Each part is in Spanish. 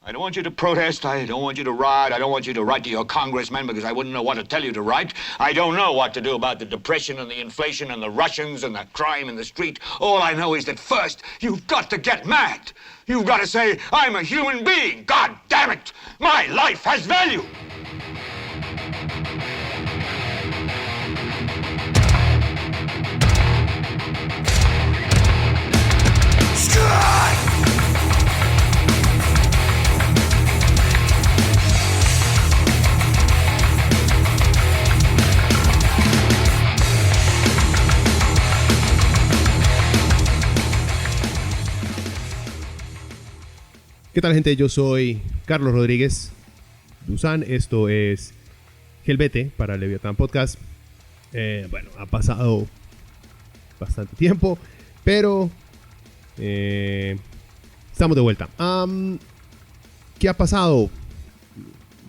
I don't want you to protest. I don't want you to riot. I don't want you to write to your congressman because I wouldn't know what to tell you to write. I don't know what to do about the depression and the inflation and the Russians and the crime in the street. All I know is that first, you've got to get mad. You've got to say, I'm a human being. God damn it. My life has value. ¿Qué tal, gente? Yo soy Carlos Rodríguez Duzán. Esto es Gelbete para Leviatán Podcast. Ha pasado bastante tiempo, pero estamos de vuelta. ¿Qué ha pasado?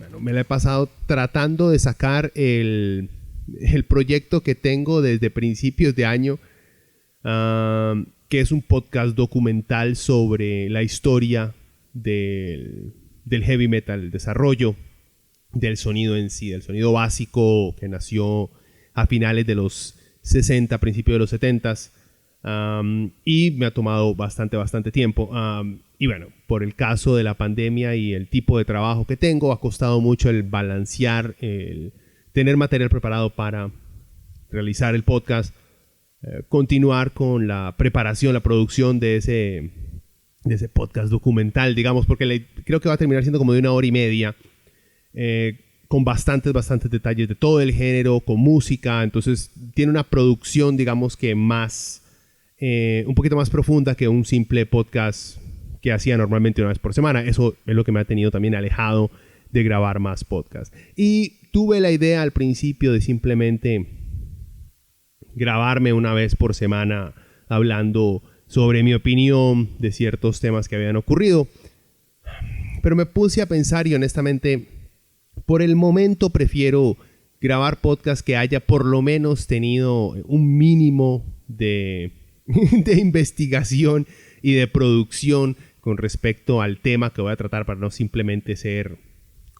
Bueno, me la he pasado tratando de sacar el proyecto que tengo desde principios de año, que es un podcast documental sobre la historia del heavy metal, el desarrollo del sonido en sí, del sonido básico que nació a finales de los 60, principios de los 70, y me ha tomado bastante tiempo. Y bueno, por el caso de la pandemia y el tipo de trabajo que tengo, ha costado mucho el balancear, el tener material preparado para realizar el podcast, continuar con la preparación, la producción de ese podcast documental, digamos, porque creo que va a terminar siendo como de 1 hora y media, con bastantes detalles de todo el género, con música. Entonces tiene una producción, digamos, que más, un poquito más profunda que un simple podcast que hacía normalmente una vez por semana. Eso es lo que me ha tenido también alejado de grabar más podcasts. Y tuve la idea al principio de simplemente grabarme una vez por semana hablando sobre mi opinión de ciertos temas que habían ocurrido. Pero me puse a pensar y honestamente, por el momento prefiero grabar podcast que haya por lo menos tenido un mínimo de investigación y de producción con respecto al tema que voy a tratar, para no simplemente ser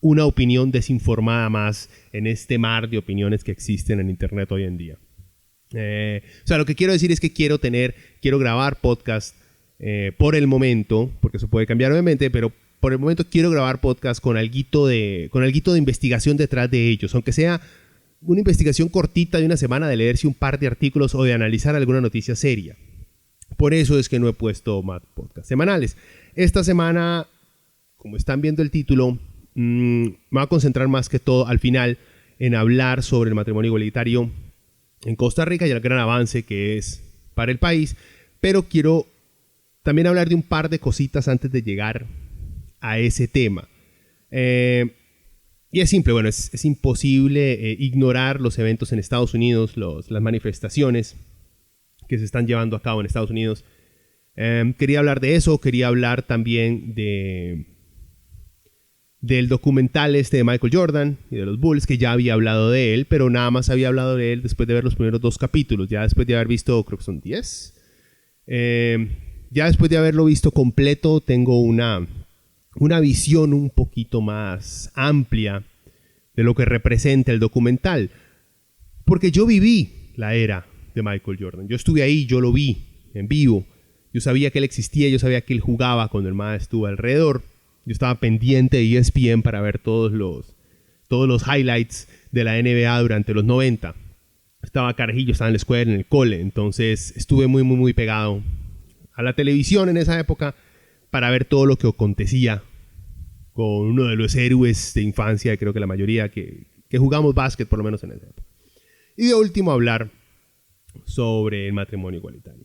una opinión desinformada más en este mar de opiniones que existen en internet hoy en día. Lo que quiero decir es que quiero grabar podcast por el momento, porque eso puede cambiar obviamente, pero por el momento quiero grabar podcast con alguito de investigación detrás de ellos, aunque sea una investigación cortita de una semana, de leerse un par de artículos o de analizar alguna noticia seria. Por eso es que no he puesto más podcasts semanales. Esta semana, como están viendo el título, me voy a concentrar más que todo al final en hablar sobre el matrimonio igualitario en Costa Rica y el gran avance que es para el país, pero quiero también hablar de un par de cositas antes de llegar a ese tema. Y es simple, bueno, es imposible ignorar los eventos en Estados Unidos, las manifestaciones que se están llevando a cabo en Estados Unidos. Quería hablar de eso, quería hablar también del documental de Michael Jordan y de los Bulls, que ya había hablado de él, pero nada más había hablado de él después de ver los primeros 2 capítulos, ya después de haber visto, creo que son 10. Ya después de haberlo visto completo, tengo una visión un poquito más amplia de lo que representa el documental, porque yo viví la era de Michael Jordan, yo estuve ahí, yo lo vi en vivo, yo sabía que él existía, yo sabía que él jugaba cuando el man estuvo alrededor. Yo estaba pendiente de ESPN para ver todos los highlights de la NBA durante los 90. Estaba carajillo, estaba en la escuela, en el cole. Entonces estuve muy pegado a la televisión en esa época para ver todo lo que acontecía con uno de los héroes de infancia, creo que la mayoría que jugamos básquet, por lo menos en esa época. Y de último hablar sobre el matrimonio igualitario.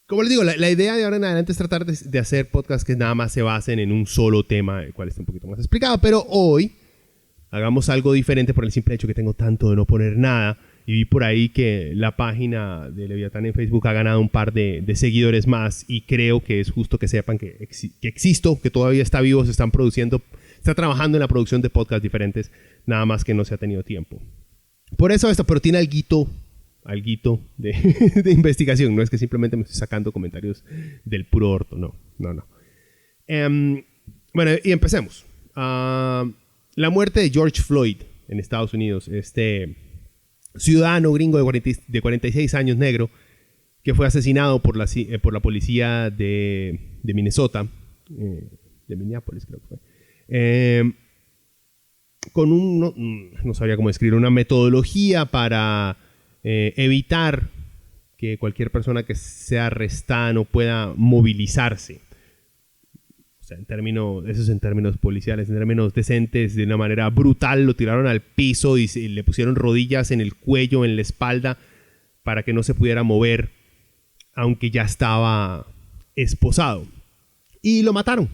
Como les digo, la idea de ahora en adelante es tratar de hacer podcasts que nada más se basen en un solo tema, el cual está un poquito más explicado. Pero hoy hagamos algo diferente por el simple hecho que tengo tanto de no poner nada. Y vi por ahí que la página de Leviatán en Facebook ha ganado un par de seguidores más. Y creo que es justo que sepan que existo, que todavía está vivo, está trabajando en la producción de podcasts diferentes. Nada más que no se ha tenido tiempo. Por eso pero tiene alguito de investigación. No es que simplemente me estoy sacando comentarios del puro orto, no. Bueno, y empecemos. La muerte de George Floyd en Estados Unidos, este ciudadano gringo de 46 años, negro, que fue asesinado por la policía de Minnesota, de Minneapolis creo que fue, con no sabría cómo describir, una metodología para evitar que cualquier persona que sea arrestada no pueda movilizarse. O sea, eso es en términos policiales, en términos decentes, de una manera brutal, lo tiraron al piso y le pusieron rodillas en el cuello, en la espalda, para que no se pudiera mover, aunque ya estaba esposado. Y lo mataron.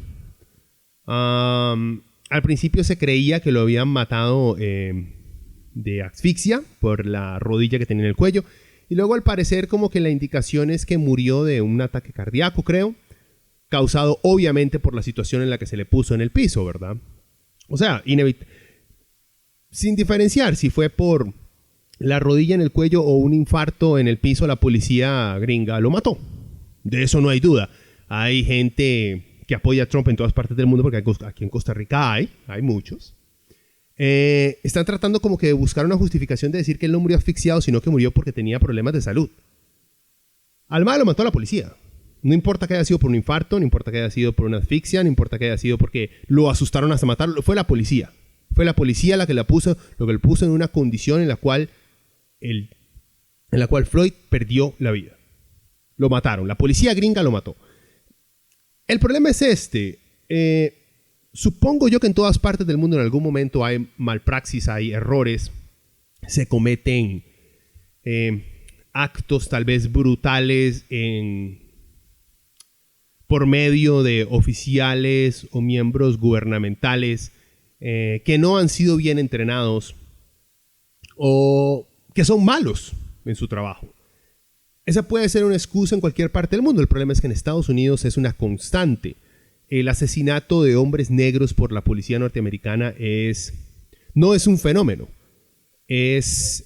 Al principio se creía que lo habían matado de asfixia por la rodilla que tenía en el cuello. Y luego, al parecer, como que la indicación es que murió de un ataque cardíaco, creo, causado obviamente por la situación en la que se le puso en el piso, ¿verdad? O sea, sin diferenciar si fue por la rodilla en el cuello o un infarto en el piso, la policía gringa lo mató. De eso no hay duda. Hay gente que apoya a Trump en todas partes del mundo, porque aquí en Costa Rica hay muchos. Están tratando como que de buscar una justificación de decir que él no murió asfixiado, sino que murió porque tenía problemas de salud. Al mal lo mató la policía. No importa que haya sido por un infarto, no importa que haya sido por una asfixia, no importa que haya sido porque lo asustaron hasta matarlo. Fue la policía. Fue la policía la que lo que le puso en una condición en la cual Floyd perdió la vida. Lo mataron. La policía gringa lo mató. El problema es este. Supongo yo que en todas partes del mundo en algún momento hay malpraxis, hay errores, se cometen actos tal vez brutales por medio de oficiales o miembros gubernamentales que no han sido bien entrenados o que son malos en su trabajo. Esa puede ser una excusa en cualquier parte del mundo. El problema es que en Estados Unidos es una constante. El asesinato de hombres negros por la policía norteamericana no es un fenómeno. Es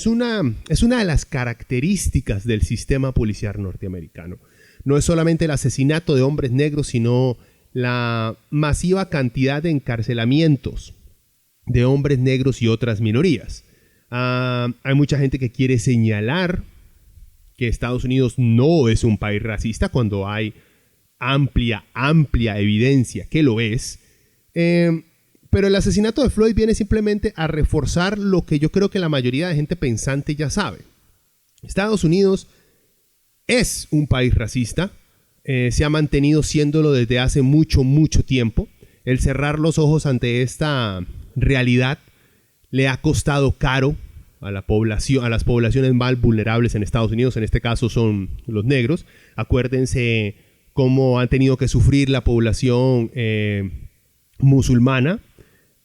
una de las características del sistema policial norteamericano. No es solamente el asesinato de hombres negros, sino la masiva cantidad de encarcelamientos de hombres negros y otras minorías. Hay mucha gente que quiere señalar que Estados Unidos no es un país racista cuando hay amplia evidencia que lo es. Pero el asesinato de Floyd viene simplemente a reforzar lo que yo creo que la mayoría de gente pensante ya sabe. Estados Unidos es un país racista, se ha mantenido siéndolo desde hace mucho tiempo. El cerrar los ojos ante esta realidad le ha costado caro a las poblaciones más vulnerables en Estados Unidos. En este caso son los negros. Acuérdense cómo han tenido que sufrir la población musulmana,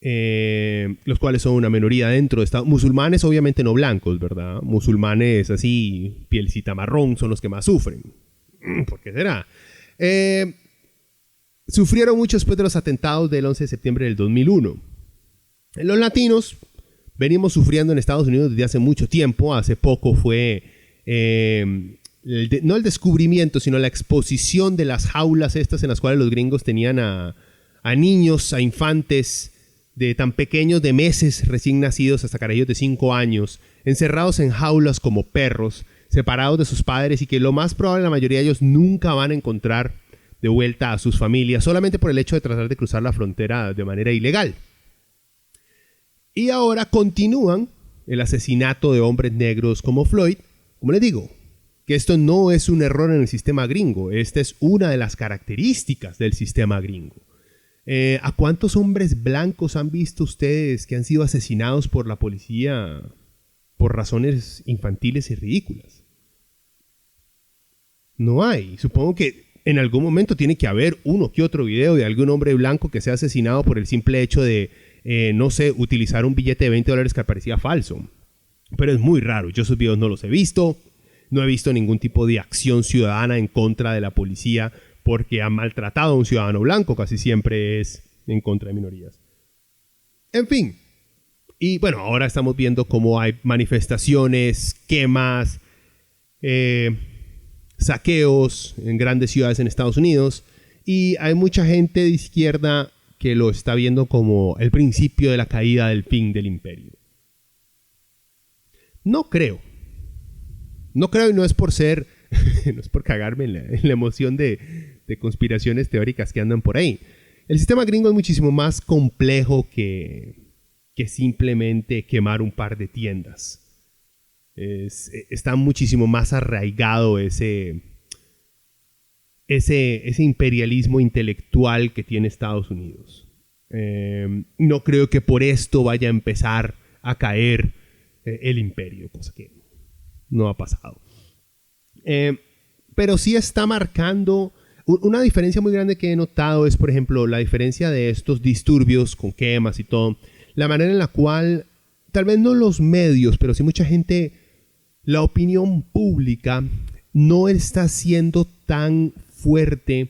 los cuales son una minoría dentro de Estados Unidos. Musulmanes obviamente no blancos, ¿verdad? Musulmanes así, pielcita marrón, son los que más sufren. ¿Por qué será? Sufrieron mucho después de los atentados del 11 de septiembre del 2001. Los latinos venimos sufriendo en Estados Unidos desde hace mucho tiempo. Hace poco fue no el descubrimiento, sino la exposición de las jaulas estas en las cuales los gringos tenían a niños, a infantes de tan pequeños, de meses recién nacidos hasta carajillos de 5 años, encerrados en jaulas como perros, separados de sus padres, y que lo más probable la mayoría de ellos nunca van a encontrar de vuelta a sus familias, solamente por el hecho de tratar de cruzar la frontera de manera ilegal. Y ahora continúan el asesinato de hombres negros como Floyd. Como les digo, que esto no es un error en el sistema gringo, esta es una de las características del sistema gringo. ¿A cuántos hombres blancos han visto ustedes que han sido asesinados por la policía por razones infantiles y ridículas? No hay. Supongo que en algún momento tiene que haber uno que otro video de algún hombre blanco que sea asesinado por el simple hecho de, no sé, utilizar un billete de $20 que parecía falso. Pero es muy raro. Yo esos videos no los he visto. No he visto ningún tipo de acción ciudadana en contra de la policía porque han maltratado a un ciudadano blanco. Casi siempre es en contra de minorías. En fin. Y bueno, ahora estamos viendo cómo hay manifestaciones, quemas, saqueos en grandes ciudades en Estados Unidos, y hay mucha gente de izquierda que lo está viendo como el principio de la caída del fin del imperio. No creo, y no es por ser, no es por cagarme en la emoción de conspiraciones teóricas que andan por ahí. El sistema gringo es muchísimo más complejo que simplemente quemar un par de tiendas. Está muchísimo más arraigado ese imperialismo intelectual que tiene Estados Unidos. No creo que por esto vaya a empezar a caer el imperio, cosa que no ha pasado. Pero sí está marcando una diferencia muy grande que he notado. Es, por ejemplo, la diferencia de estos disturbios con quemas y todo, la manera en la cual, tal vez no los medios, pero sí mucha gente, la opinión pública no está siendo tan fuerte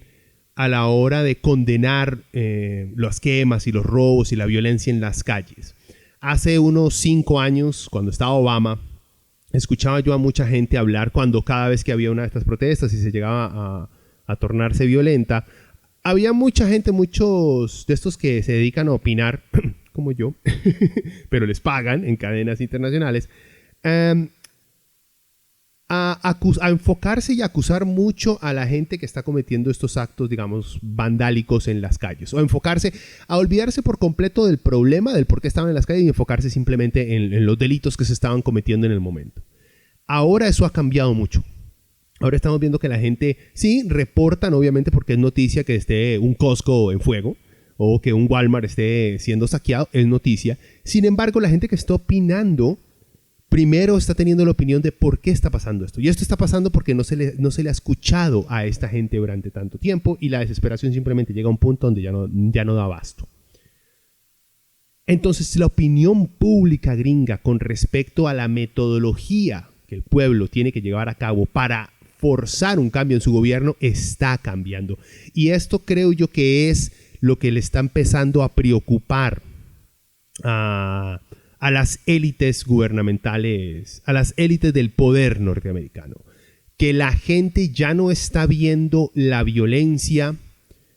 a la hora de condenar las quemas y los robos y la violencia en las calles. Hace unos 5 años, cuando estaba Obama, escuchaba yo a mucha gente hablar cuando cada vez que había una de estas protestas y se llegaba a tornarse violenta, había mucha gente, muchos de estos que se dedican a opinar, como yo, pero les pagan en cadenas internacionales, a enfocarse y acusar mucho a la gente que está cometiendo estos actos, digamos, vandálicos en las calles. O enfocarse, a olvidarse por completo del problema, del por qué estaban en las calles, y enfocarse simplemente en los delitos que se estaban cometiendo en el momento. Ahora eso ha cambiado mucho. Ahora estamos viendo que la gente, sí, reportan, obviamente, porque es noticia que esté un Costco en fuego o que un Walmart esté siendo saqueado, es noticia. Sin embargo, la gente que está opinando, primero está teniendo la opinión de por qué está pasando esto. Y esto está pasando porque no se le ha escuchado a esta gente durante tanto tiempo, y la desesperación simplemente llega a un punto donde ya no da abasto. Entonces, la opinión pública gringa con respecto a la metodología que el pueblo tiene que llevar a cabo para forzar un cambio en su gobierno está cambiando. Y esto creo yo que es lo que le está empezando a preocupar a las élites gubernamentales, a las élites del poder norteamericano. Que la gente ya no está viendo la violencia,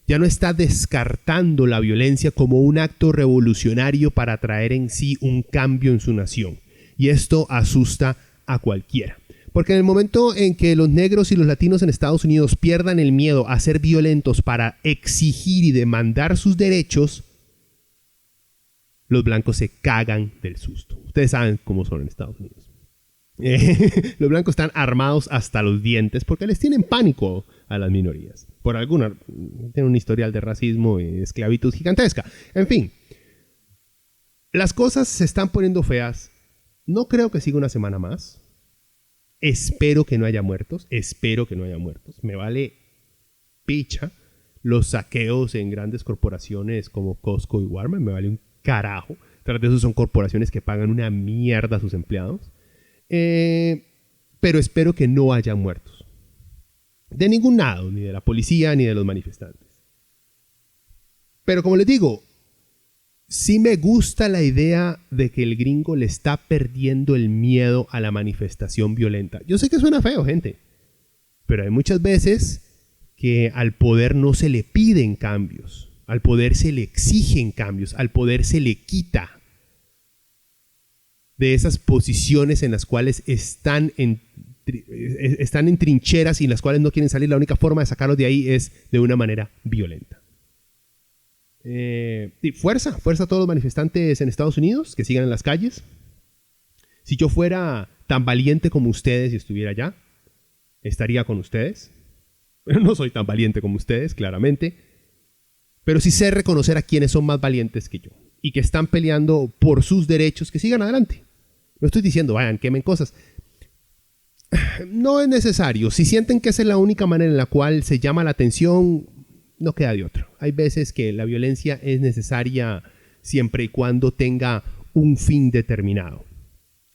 ya no está descartando la violencia como un acto revolucionario para traer en sí un cambio en su nación. Y esto asusta a cualquiera. Porque en el momento en que los negros y los latinos en Estados Unidos pierdan el miedo a ser violentos para exigir y demandar sus derechos, los blancos se cagan del susto. Ustedes saben cómo son en Estados Unidos. Los blancos están armados hasta los dientes porque les tienen pánico a las minorías. Tienen un historial de racismo y esclavitud gigantesca. En fin, las cosas se están poniendo feas. No creo que siga una semana más. Espero que no haya muertos. Me vale picha los saqueos en grandes corporaciones como Costco y Walmart. Me vale un carajo. Tras de eso son corporaciones que pagan una mierda a sus empleados. Pero espero que no haya muertos. De ningún lado, ni de la policía ni de los manifestantes. Pero como les digo, sí me gusta la idea de que el gringo le está perdiendo el miedo a la manifestación violenta. Yo sé que suena feo, gente, pero hay muchas veces que al poder no se le piden cambios, al poder se le exigen cambios, al poder se le quita de esas posiciones en las cuales están en trincheras y en las cuales no quieren salir. La única forma de sacarlos de ahí es de una manera violenta. Y fuerza a todos los manifestantes en Estados Unidos que sigan en las calles. Si yo fuera tan valiente como ustedes y estuviera allá, estaría con ustedes. Pero no soy tan valiente como ustedes, claramente. Pero sí sé reconocer a quienes son más valientes que yo y que están peleando por sus derechos, que sigan adelante. No estoy diciendo, vayan, quemen cosas. No es necesario. Si sienten que esa es la única manera en la cual se llama la atención, no queda de otro. Hay veces que la violencia es necesaria siempre y cuando tenga un fin determinado.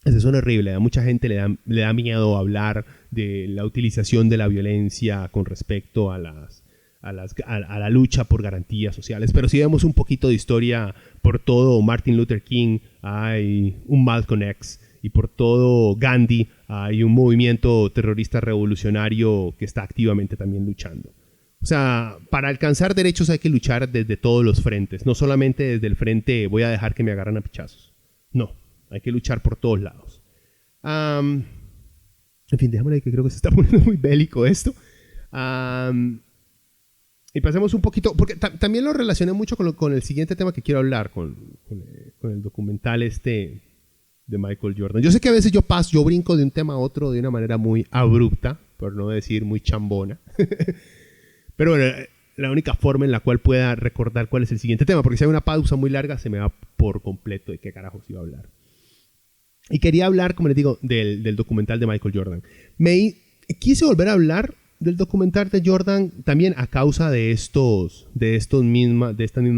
Eso suena horrible. A mucha gente le da miedo hablar de la utilización de la violencia con respecto a la lucha por garantías sociales. Pero si vemos un poquito de historia por todo Martin Luther King, hay un Malcolm X, y por todo Gandhi hay un movimiento terrorista revolucionario que está activamente también luchando. O sea, para alcanzar derechos hay que luchar desde todos los frentes, no solamente desde el frente voy a dejar que me agarren a pichazos. No, hay que luchar por todos lados. En fin, déjame que creo que se está poniendo muy bélico esto. Y pasemos un poquito, porque también lo relacioné mucho con el siguiente tema que quiero hablar, con el documental de Michael Jordan. Yo sé que a veces yo brinco de un tema a otro de una manera muy abrupta, por no decir muy chambona. Pero bueno, la única forma en la cual pueda recordar cuál es el siguiente tema, porque si hay una pausa muy larga se me va por completo de qué carajos iba a hablar. Y quería hablar, como les digo, del documental de Michael Jordan. Quise volver a hablar del documental de Jordan también a causa de estas mismas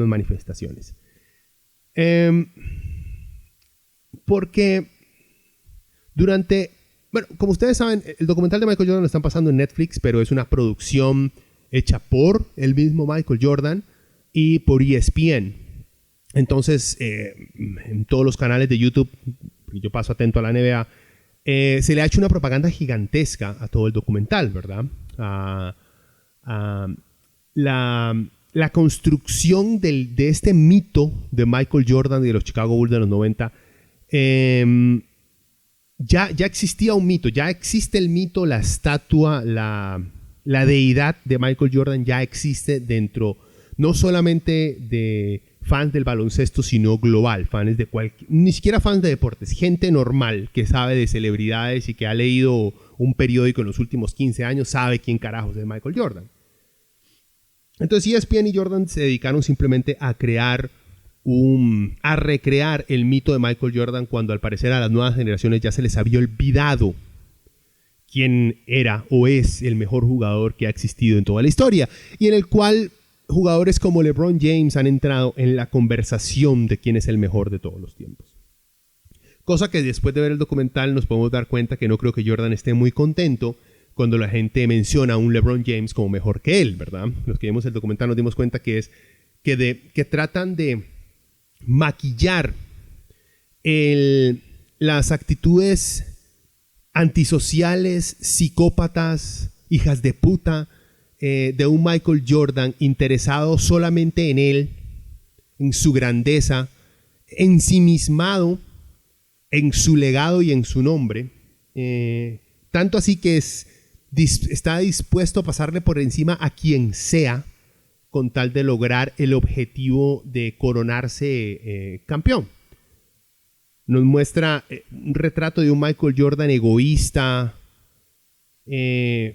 manifestaciones. Porque como ustedes saben, el documental de Michael Jordan lo están pasando en Netflix, pero es una producción hecha por el mismo Michael Jordan y por ESPN. Entonces, en todos los canales de YouTube, yo paso atento a la NBA, se le ha hecho una propaganda gigantesca a todo el documental, ¿verdad? La construcción de este mito de Michael Jordan y de los Chicago Bulls de los 90, ya existía un mito, ya existe el mito, la estatua, la deidad de Michael Jordan ya existe dentro, no solamente de fans del baloncesto, sino global, ni siquiera fans de deportes, gente normal que sabe de celebridades y que ha leído un periódico en los últimos 15 años, sabe quién carajos es Michael Jordan. Entonces ESPN y Jordan se dedicaron simplemente a recrear el mito de Michael Jordan, cuando al parecer a las nuevas generaciones ya se les había olvidado quién era o es el mejor jugador que ha existido en toda la historia, y en el cual jugadores como LeBron James han entrado en la conversación de quién es el mejor de todos los tiempos. Cosa que después de ver el documental nos podemos dar cuenta que no creo que Jordan esté muy contento cuando la gente menciona a un LeBron James como mejor que él, ¿verdad? Los que vimos el documental nos dimos cuenta que tratan de maquillar las actitudes antisociales, psicópatas, hijas de puta, de un Michael Jordan interesado solamente en él, en su grandeza, ensimismado en su legado y en su nombre, tanto así que está dispuesto a pasarle por encima a quien sea con tal de lograr el objetivo de coronarse campeón. Nos muestra un retrato de un Michael Jordan egoísta,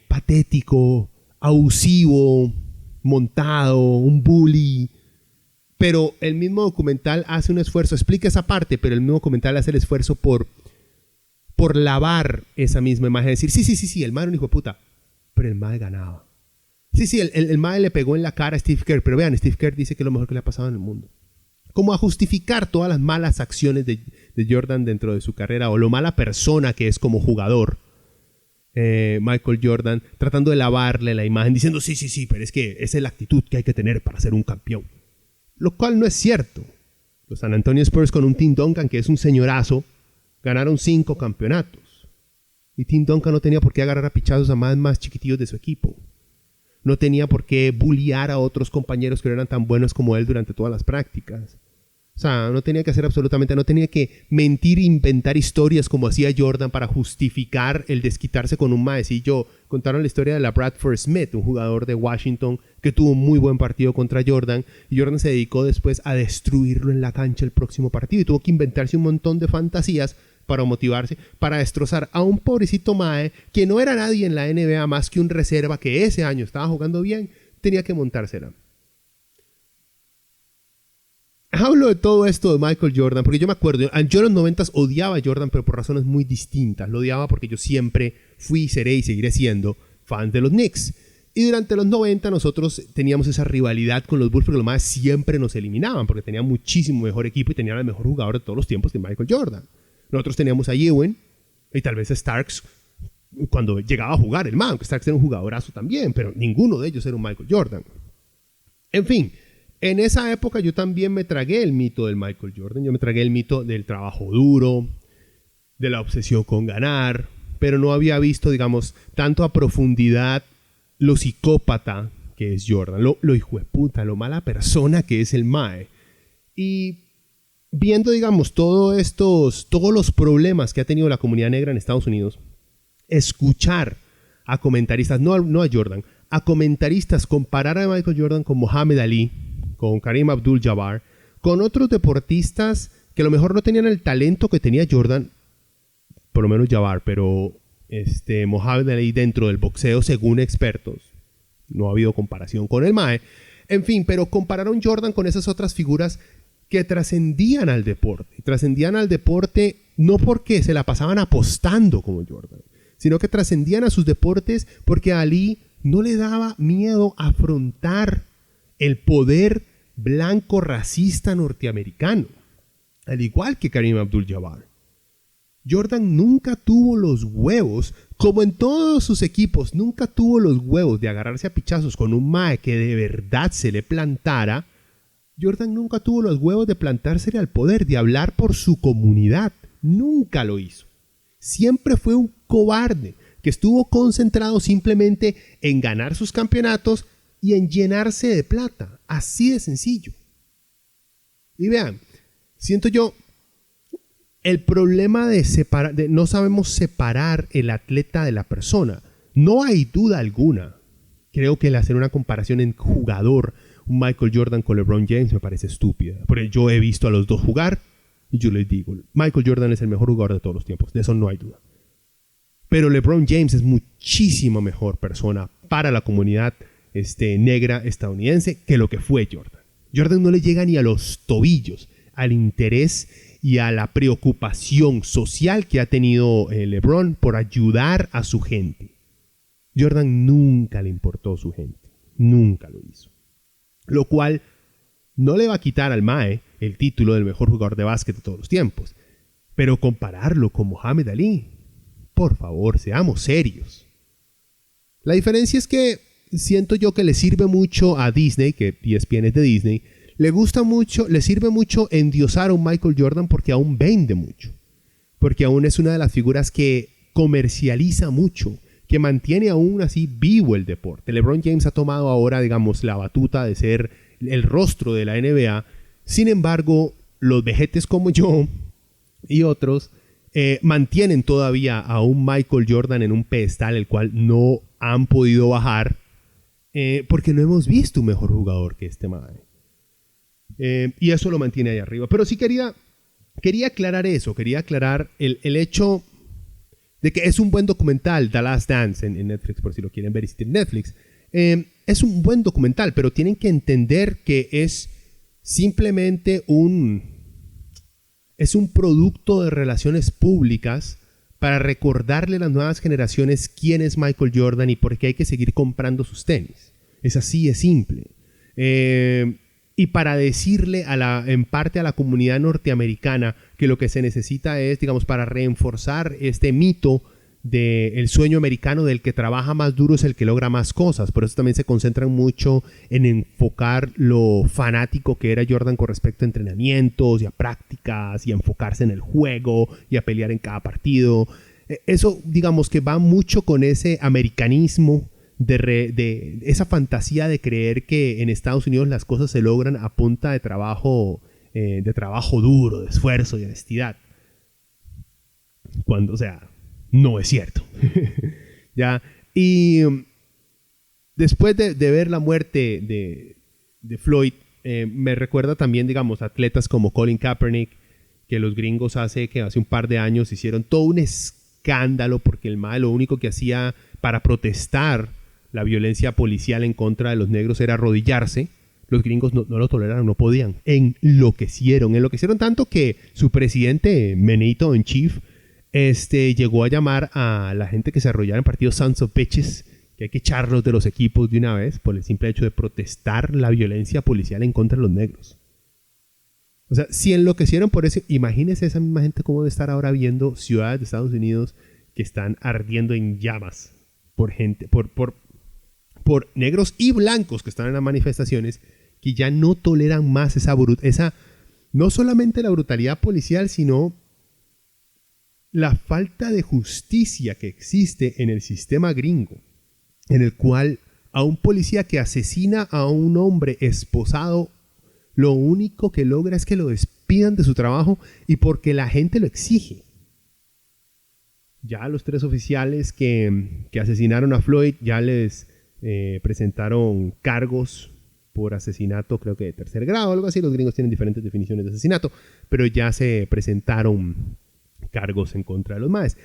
patético, abusivo, montado, un bully. Pero el mismo documental hace un esfuerzo, explica esa parte, pero el mismo documental hace el esfuerzo por lavar esa misma imagen. Decir, sí, el mae era un hijo de puta, pero el mae ganaba. Sí, el mae le pegó en la cara a Steve Kerr, pero vean, Steve Kerr dice que es lo mejor que le ha pasado en el mundo. Como a justificar todas las malas acciones de Jordan dentro de su carrera, o lo mala persona que es como jugador. Michael Jordan tratando de lavarle la imagen, diciendo sí, pero es que esa es la actitud que hay que tener para ser un campeón, lo cual no es cierto. Los San Antonio Spurs, con un Tim Duncan que es un señorazo, ganaron 5 campeonatos, y Tim Duncan no tenía por qué agarrar a pichazos a más chiquitillos de su equipo, no tenía por qué bullear a otros compañeros que no eran tan buenos como él durante todas las prácticas. O sea, no tenía que hacer absolutamente, no tenía que mentir e inventar historias como hacía Jordan para justificar el desquitarse con un maecillo. Contaron la historia de la Bradford Smith, un jugador de Washington que tuvo un muy buen partido contra Jordan, y Jordan se dedicó después a destruirlo en la cancha el próximo partido y tuvo que inventarse un montón de fantasías para motivarse, para destrozar a un pobrecito mae que no era nadie en la NBA más que un reserva que ese año estaba jugando bien, tenía que montársela. Hablo de todo esto de Michael Jordan porque yo me acuerdo, yo en los 90s odiaba a Jordan, pero por razones muy distintas. Lo odiaba porque yo siempre fui, seré y seguiré siendo fan de los Knicks. Y durante los 90 nosotros teníamos esa rivalidad con los Bulls porque los más siempre nos eliminaban porque tenían muchísimo mejor equipo y tenían el mejor jugador de todos los tiempos que Michael Jordan. Nosotros teníamos a Ewing y tal vez a Starks cuando llegaba a jugar el man, aunque Starks era un jugadorazo también, pero ninguno de ellos era un Michael Jordan. En fin, en esa época yo también me tragué el mito del Michael Jordan. Yo me tragué el mito del trabajo duro, de la obsesión con ganar, pero no había visto, digamos, tanto a profundidad lo psicópata que es Jordan, lo hijueputa, lo mala persona que es el Mae. Y viendo, digamos, todos los problemas que ha tenido la comunidad negra en Estados Unidos, escuchar a comentaristas, no a Jordan, a comentaristas comparar a Michael Jordan con Muhammad Ali, con Kareem Abdul-Jabbar, con otros deportistas que a lo mejor no tenían el talento que tenía Jordan, por lo menos Jabbar, pero Muhammad Ali dentro del boxeo, según expertos, no ha habido comparación con el Mae. En fin, pero compararon Jordan con esas otras figuras que trascendían al deporte. Trascendían al deporte no porque se la pasaban apostando como Jordan, sino que trascendían a sus deportes porque a Ali no le daba miedo afrontar el poder blanco racista norteamericano, al igual que Kareem Abdul-Jabbar. Jordan nunca tuvo los huevos, como en todos sus equipos, nunca tuvo los huevos de agarrarse a pichazos con un mae que de verdad se le plantara. Jordan nunca tuvo los huevos de plantársele al poder, de hablar por su comunidad. Nunca lo hizo. Siempre fue un cobarde que estuvo concentrado simplemente en ganar sus campeonatos y en llenarse de plata. Así de sencillo. Y vean, siento yo, el problema de no sabemos separar el atleta de la persona. No hay duda alguna. Creo que el hacer una comparación en jugador, un Michael Jordan con LeBron James, me parece estúpida. Porque yo he visto a los dos jugar y yo les digo, Michael Jordan es el mejor jugador de todos los tiempos. De eso no hay duda. Pero LeBron James es muchísimo mejor persona para la comunidad negra estadounidense que lo que fue Jordan. Jordan no le llega ni a los tobillos al interés y a la preocupación social que ha tenido LeBron por ayudar a su gente. Jordan nunca le importó su gente. Nunca lo hizo. Lo cual no le va a quitar al Mae el título del mejor jugador de básquet de todos los tiempos. Pero compararlo con Muhammad Ali, por favor, seamos serios. La diferencia es que siento yo que le sirve mucho a Disney, que ESPN es de Disney, le sirve mucho endiosar a un Michael Jordan porque aún vende mucho. Porque aún es una de las figuras que comercializa mucho, que mantiene aún así vivo el deporte. LeBron James ha tomado ahora, digamos, la batuta de ser el rostro de la NBA. Sin embargo, los vejetes como yo y otros mantienen todavía a un Michael Jordan en un pedestal el cual no han podido bajar porque no hemos visto un mejor jugador que este mae. Y eso lo mantiene ahí arriba. Pero sí quería aclarar eso, quería aclarar el hecho de que es un buen documental, The Last Dance en Netflix, por si lo quieren ver y si tienen Netflix. Es un buen documental, pero tienen que entender que es simplemente un producto de relaciones públicas para recordarle a las nuevas generaciones quién es Michael Jordan y por qué hay que seguir comprando sus tenis. Es así de simple. Y para decirle en parte a la comunidad norteamericana que lo que se necesita es, digamos, para reforzar este mito del sueño americano del que trabaja más duro es el que logra más cosas. Por eso también se concentran mucho en enfocar lo fanático que era Jordan con respecto a entrenamientos y a prácticas y a enfocarse en el juego y a pelear en cada partido. Eso, digamos, que va mucho con ese americanismo de esa fantasía de creer que en Estados Unidos las cosas se logran a punta de trabajo duro, de esfuerzo y honestidad. Cuando, o sea, no es cierto. ¿Ya? Y después de ver la muerte de Floyd, me recuerda también, digamos, atletas como Colin Kaepernick, que los gringos hace un par de años hicieron todo un escándalo porque el mae lo único que hacía para protestar la violencia policial en contra de los negros era arrodillarse. Los gringos no lo toleraron, no podían. Enloquecieron tanto que su presidente, Menito en Chief, llegó a llamar a la gente que se arrodillara en partidos Sons of Bitches, que hay que echarlos de los equipos de una vez por el simple hecho de protestar la violencia policial en contra de los negros. O sea, si enloquecieron por eso, imagínense esa misma gente cómo debe estar ahora viendo ciudades de Estados Unidos que están ardiendo en llamas por gente, por negros y blancos que están en las manifestaciones, que ya no toleran más esa no solamente la brutalidad policial, sino la falta de justicia que existe en el sistema gringo, en el cual a un policía que asesina a un hombre esposado, lo único que logra es que lo despidan de su trabajo y porque la gente lo exige. Ya los 3 oficiales que asesinaron a Floyd ya les presentaron cargos por asesinato, creo que de 3er grado, algo así. Los gringos tienen diferentes definiciones de asesinato, pero ya se presentaron cargos en contra de los maes.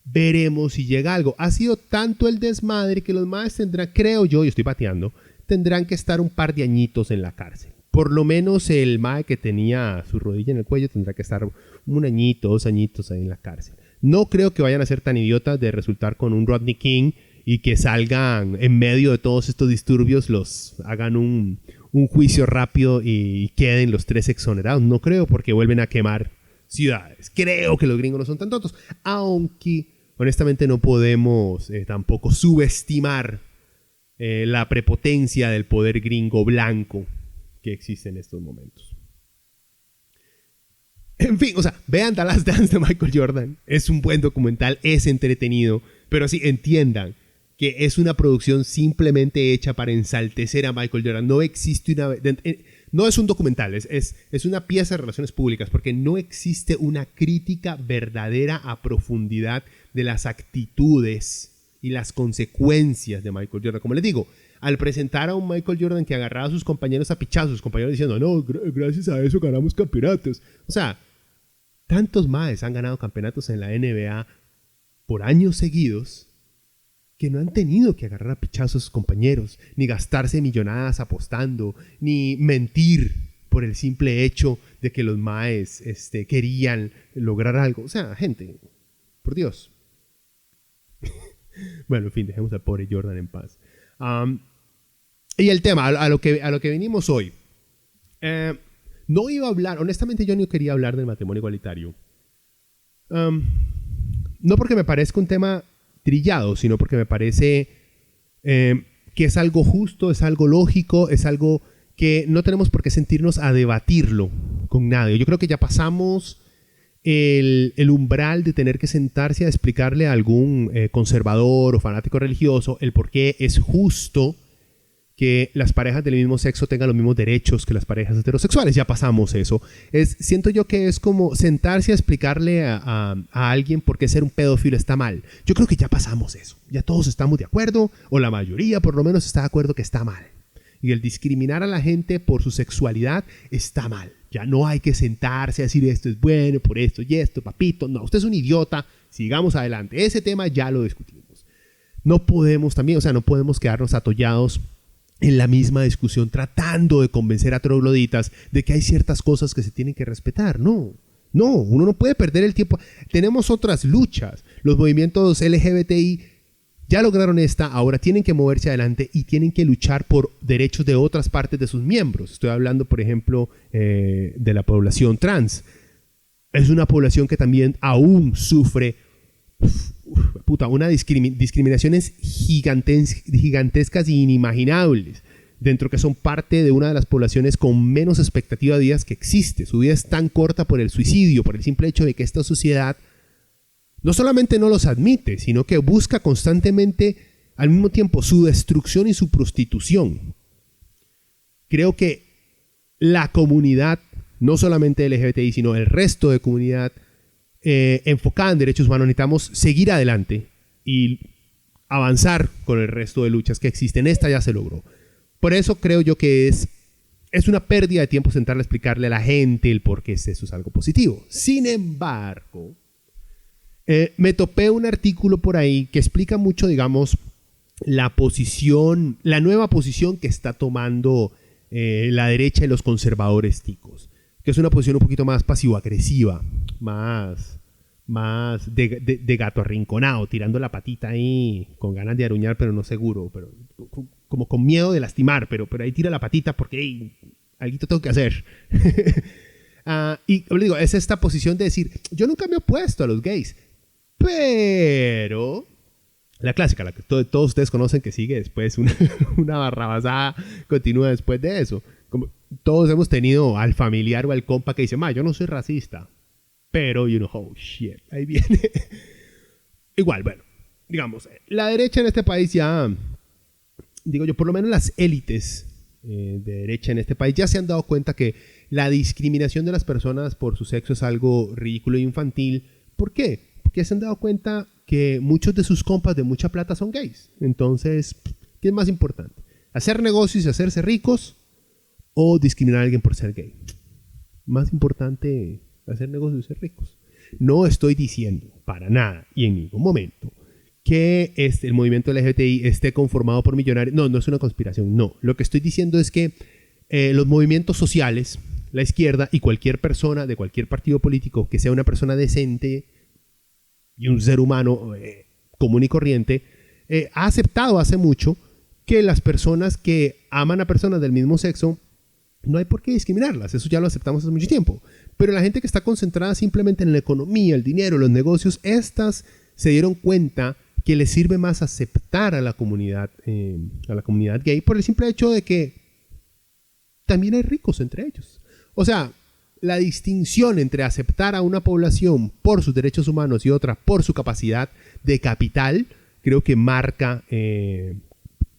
Veremos si llega algo. Ha sido tanto el desmadre que los maes tendrán, creo yo, y estoy pateando, tendrán que estar un par de añitos en la cárcel. Por lo menos el mae que tenía su rodilla en el cuello tendrá que estar 1 añito, 2 añitos ahí en la cárcel. No creo que vayan a ser tan idiotas de resultar con un Rodney King y que salgan en medio de todos estos disturbios, los hagan un juicio rápido y queden los 3 exonerados. No creo, porque vuelven a quemar ciudades. Creo que los gringos no son tan tontos, aunque honestamente no podemos tampoco subestimar la prepotencia del poder gringo blanco que existe en estos momentos. En fin, o sea, vean The Last Dance de Michael Jordan. Es un buen documental, es entretenido, pero sí entiendan que es una producción simplemente hecha para ensaltecer a Michael Jordan. No existe una... No es un documental, es una pieza de relaciones públicas, porque no existe una crítica verdadera a profundidad de las actitudes y las consecuencias de Michael Jordan. Como les digo, al presentar a un Michael Jordan que agarraba a sus compañeros a pichazos, sus compañeros diciendo, no, gracias a eso ganamos campeonatos. O sea, tantos maes han ganado campeonatos en la NBA por años seguidos que no han tenido que agarrar a pichazos a sus compañeros, ni gastarse millonadas apostando, ni mentir por el simple hecho de que los maes querían lograr algo. O sea, gente, por Dios. Bueno, en fin, dejemos al pobre Jordan en paz. Y el tema, a lo que venimos hoy. No iba a hablar, honestamente yo no quería hablar del matrimonio igualitario. No porque me parezca un tema trillado, sino porque me parece que es algo justo, es algo lógico, es algo que no tenemos por qué sentirnos a debatirlo con nadie. Yo creo que ya pasamos el umbral de tener que sentarse a explicarle a algún conservador o fanático religioso el por qué es justo que las parejas del mismo sexo tengan los mismos derechos que las parejas heterosexuales. Ya pasamos eso. Siento yo que es como sentarse a explicarle a alguien por qué ser un pedófilo está mal. Yo creo que ya pasamos eso. Ya todos estamos de acuerdo, o la mayoría por lo menos está de acuerdo que está mal. Y el discriminar a la gente por su sexualidad está mal. Ya no hay que sentarse a decir esto es bueno, por esto y esto, papito. No, usted es un idiota. Sigamos adelante. Ese tema ya lo discutimos. No podemos también, no podemos quedarnos atollados en la misma discusión tratando de convencer a trogloditas de que hay ciertas cosas que se tienen que respetar. No, uno no puede perder el tiempo. Tenemos otras luchas. Los movimientos LGBTI ya lograron esta, ahora tienen que moverse adelante y tienen que luchar por derechos de otras partes de sus miembros. Estoy hablando, por ejemplo, de la población trans. Es una población que también aún sufre unas discriminaciones gigantescas e inimaginables, dentro que son parte de una de las poblaciones con menos expectativa de vida que existe. Su vida es tan corta por el suicidio, por el simple hecho de que esta sociedad no solamente no los admite, sino que busca constantemente al mismo tiempo su destrucción y su prostitución. Creo que la comunidad, no solamente LGBTI, sino el resto de comunidad enfocada en derechos humanos, necesitamos seguir adelante y avanzar con el resto de luchas que existen. Esta ya se logró. Por eso creo yo que es una pérdida de tiempo sentarle a explicarle a la gente el por qué eso es algo positivo. Sin embargo, me topé un artículo por ahí que explica mucho, digamos, la nueva posición que está tomando la derecha y los conservadores ticos, que es una posición un poquito más pasivo-agresiva, más de gato arrinconado, tirando la patita ahí, con ganas de aruñar, pero no seguro, pero como con miedo de lastimar, pero ahí tira la patita porque algo tengo que hacer. Y les digo, es esta posición de decir, yo nunca me he opuesto a los gays, pero la clásica, la que todos ustedes conocen, que sigue después una barrabasada, continúa después de eso. Como todos hemos tenido al familiar o al compa que dice, yo no soy racista, Pero, oh shit, ahí viene. Igual, bueno, digamos, la derecha en este país ya, digo yo, por lo menos las élites de derecha en este país ya se han dado cuenta que la discriminación de las personas por su sexo es algo ridículo e infantil. ¿Por qué? Porque ya se han dado cuenta que muchos de sus compas de mucha plata son gays. Entonces, ¿qué es más importante? ¿Hacer negocios y hacerse ricos o discriminar a alguien por ser gay? Más importante hacer negocios y ser ricos. No estoy diciendo para nada y en ningún momento que el movimiento LGBTI esté conformado por millonarios. No, no es una conspiración, no. Lo que estoy diciendo es que los movimientos sociales, la izquierda y cualquier persona de cualquier partido político que sea una persona decente y un ser humano común y corriente, ha aceptado hace mucho que las personas que aman a personas del mismo sexo no hay por qué discriminarlas. Eso ya lo aceptamos hace mucho tiempo. Pero la gente que está concentrada simplemente en la economía, el dinero, los negocios, estas se dieron cuenta que les sirve más aceptar a la comunidad gay por el simple hecho de que también hay ricos entre ellos. O sea, la distinción entre aceptar a una población por sus derechos humanos y otra por su capacidad de capital, creo que marca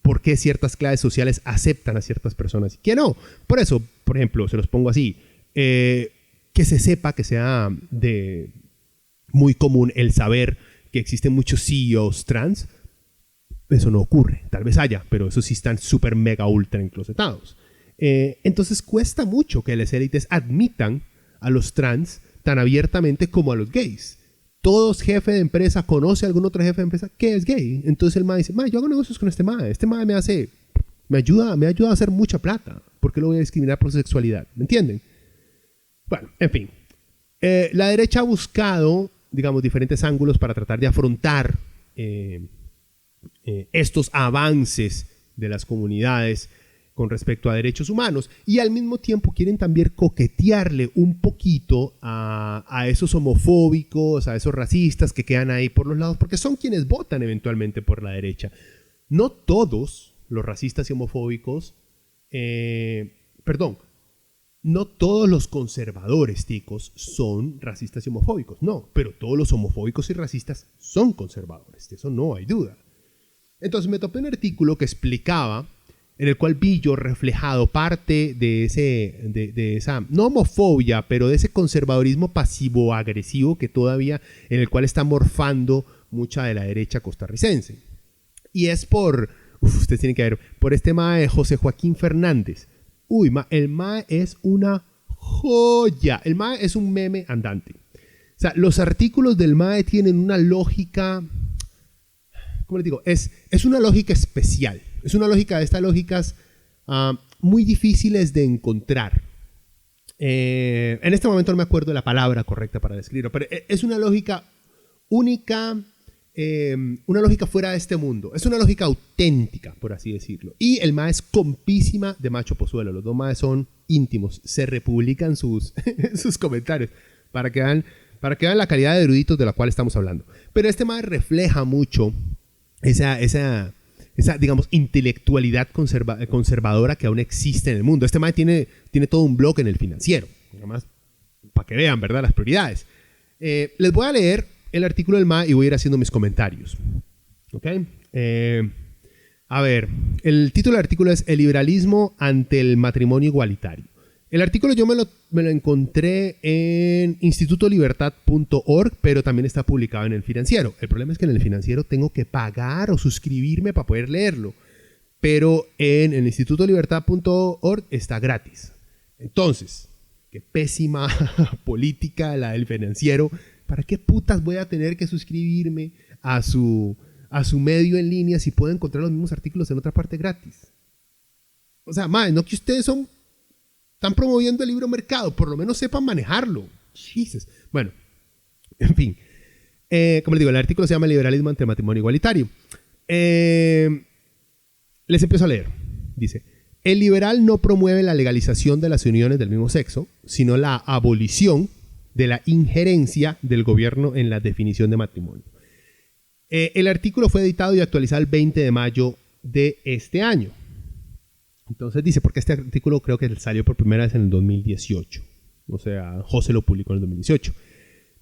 por qué ciertas clases sociales aceptan a ciertas personas y que no. Por eso, por ejemplo, se los pongo así, que se sepa, que sea muy común el saber que existen muchos CEOs trans. Eso no ocurre, tal vez haya, pero esos sí están súper mega ultra enclosetados. Entonces cuesta mucho que las élites admitan a los trans tan abiertamente como a los gays. Todos jefe de empresa conoce a algún otro jefe de empresa que es gay. Entonces el mae dice, yo hago negocios con este mae. Este mae me ayuda a hacer mucha plata. ¿Por qué lo voy a discriminar por su sexualidad? ¿Me entienden? Bueno, en fin. La derecha ha buscado, digamos, diferentes ángulos para tratar de afrontar estos avances de las comunidades con respecto a derechos humanos, y al mismo tiempo quieren también coquetearle un poquito a esos homofóbicos, a esos racistas que quedan ahí por los lados, porque son quienes votan eventualmente por la derecha. No todos los racistas y homofóbicos, no todos los conservadores ticos son racistas y homofóbicos, no, pero todos los homofóbicos y racistas son conservadores, de eso no hay duda. Entonces me topé un artículo que explicaba, en el cual vi yo reflejado parte de esa, no homofobia, pero de ese conservadurismo pasivo-agresivo que todavía, en el cual está morfando mucha de la derecha costarricense. Y es ustedes tienen que ver, por este mae de José Joaquín Fernández. El mae es una joya. El mae es un meme andante. O sea, los artículos del mae tienen una lógica, ¿cómo les digo? Es una lógica especial. Es una lógica de estas lógicas muy difíciles de encontrar. En este momento no me acuerdo de la palabra correcta para describirlo, pero es una lógica única, una lógica fuera de este mundo. Es una lógica auténtica, por así decirlo. Y el mae es compísima de Macho Pozuelo. Los dos maes son íntimos. Se republican sus comentarios para que vean la calidad de eruditos de la cual estamos hablando. Pero este mae refleja mucho esa digamos, intelectualidad conservadora que aún existe en el mundo. Este mae tiene todo un blog en El Financiero, nada más para que vean, ¿verdad?, las prioridades. Les voy a leer el artículo del mae y voy a ir haciendo mis comentarios. ¿Ok? A ver, el título del artículo es El liberalismo ante el matrimonio igualitario. El artículo yo me lo encontré en institutolibertad.org, pero también está publicado en El Financiero. El problema es que en El Financiero tengo que pagar o suscribirme para poder leerlo, pero en el institutolibertad.org está gratis. Entonces, qué pésima política la del Financiero. ¿Para qué putas voy a tener que suscribirme a su medio en línea si puedo encontrar los mismos artículos en otra parte gratis? O sea, no que ustedes están promoviendo el libre mercado, por lo menos sepan manejarlo. Jesus. Bueno, en fin. Como les digo, el artículo se llama Liberalismo ante el matrimonio igualitario. Les empiezo a leer. Dice, el liberal no promueve la legalización de las uniones del mismo sexo, sino la abolición de la injerencia del gobierno en la definición de matrimonio. El artículo fue editado y actualizado el 20 de mayo de este año. Entonces dice, porque este artículo creo que salió por primera vez en el 2018. O sea, José lo publicó en el 2018.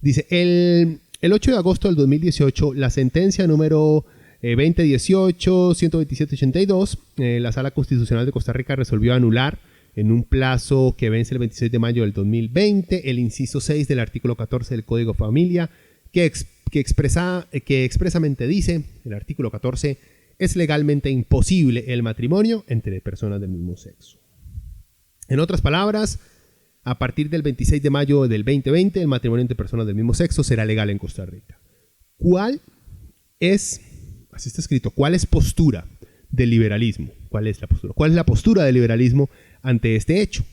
Dice, el 8 de agosto del 2018, la sentencia número 2018-127-82, la Sala Constitucional de Costa Rica resolvió anular en un plazo que vence el 26 de mayo del 2020 el inciso 6 del artículo 14 del Código Familia, que expresamente dice, el artículo 14, es legalmente imposible el matrimonio entre personas del mismo sexo. En otras palabras, a partir del 26 de mayo del 2020, el matrimonio entre personas del mismo sexo será legal en Costa Rica. ¿Cuál es, así está escrito, cuál es postura del liberalismo? ¿Cuál es la postura? ¿Cuál es la postura del liberalismo ante este hecho?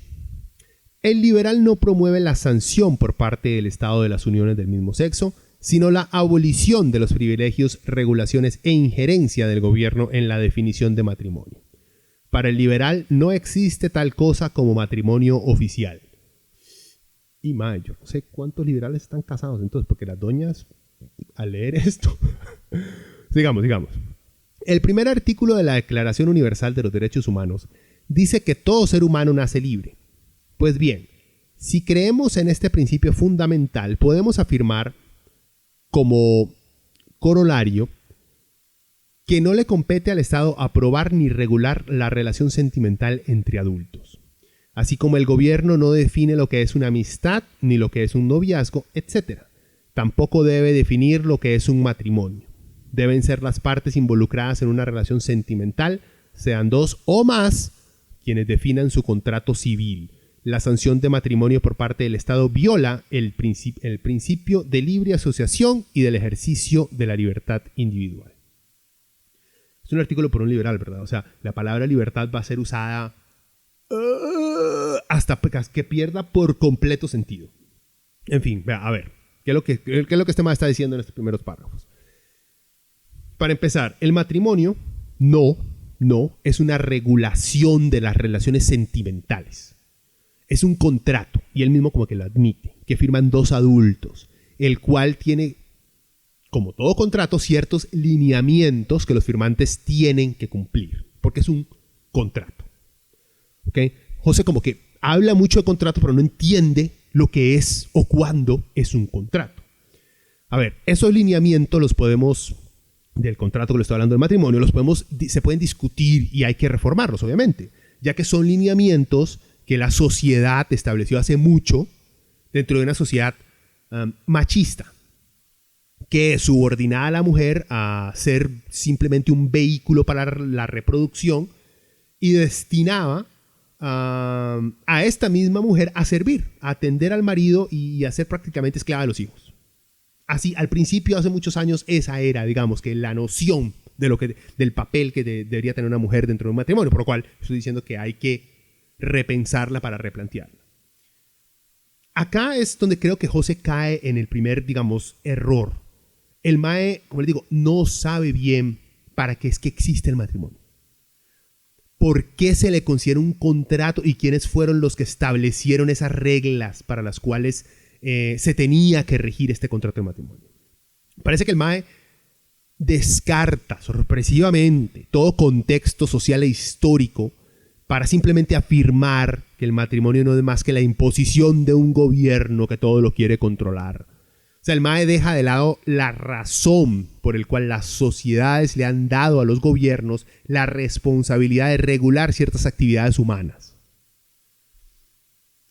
El liberal no promueve la sanción por parte del Estado de las uniones del mismo sexo, sino la abolición de los privilegios, regulaciones e injerencia del gobierno en la definición de matrimonio. Para el liberal no existe tal cosa como matrimonio oficial. Y yo no sé cuántos liberales están casados entonces, porque las doñas, al leer esto, sigamos. El primer artículo de la Declaración Universal de los Derechos Humanos dice que todo ser humano nace libre. Pues bien, si creemos en este principio fundamental, podemos afirmar como corolario que no le compete al Estado aprobar ni regular la relación sentimental entre adultos. Así como el gobierno no define lo que es una amistad, ni lo que es un noviazgo, etc. Tampoco debe definir lo que es un matrimonio. Deben ser las partes involucradas en una relación sentimental, sean dos o más, quienes definan su contrato civil. La sanción de matrimonio por parte del Estado viola el principio de libre asociación y del ejercicio de la libertad individual. Es un artículo por un liberal, ¿verdad? O sea, la palabra libertad va a ser usada hasta que pierda por completo sentido. En fin, a ver, ¿qué es lo que este man está diciendo en estos primeros párrafos? Para empezar, el matrimonio no es una regulación de las relaciones sentimentales. Es un contrato, y él mismo como que lo admite, que firman dos adultos, el cual tiene, como todo contrato, ciertos lineamientos que los firmantes tienen que cumplir, porque es un contrato. ¿Okay? José como que habla mucho de contrato, pero no entiende lo que es o cuándo es un contrato. A ver, esos lineamientos los podemos, del contrato que le estoy hablando del matrimonio, se pueden discutir y hay que reformarlos, obviamente, ya que son lineamientos que la sociedad estableció hace mucho dentro de una sociedad machista, que subordinaba a la mujer a ser simplemente un vehículo para la reproducción y destinaba a esta misma mujer a servir, a atender al marido y a ser prácticamente esclava de los hijos. Así, al principio, hace muchos años, esa era, digamos, que la noción del papel que debería tener una mujer dentro de un matrimonio, por lo cual estoy diciendo que hay que repensarla para replantearla. Acá es donde creo que José cae en el primer, digamos, error. El mae, como les digo, no sabe bien para qué es que existe el matrimonio. ¿Por qué se le considera un contrato y quiénes fueron los que establecieron esas reglas para las cuales se tenía que regir este contrato de matrimonio? Parece que el mae descarta sorpresivamente todo contexto social e histórico para simplemente afirmar que el matrimonio no es más que la imposición de un gobierno que todo lo quiere controlar. O sea, el mae deja de lado la razón por el cual las sociedades le han dado a los gobiernos la responsabilidad de regular ciertas actividades humanas.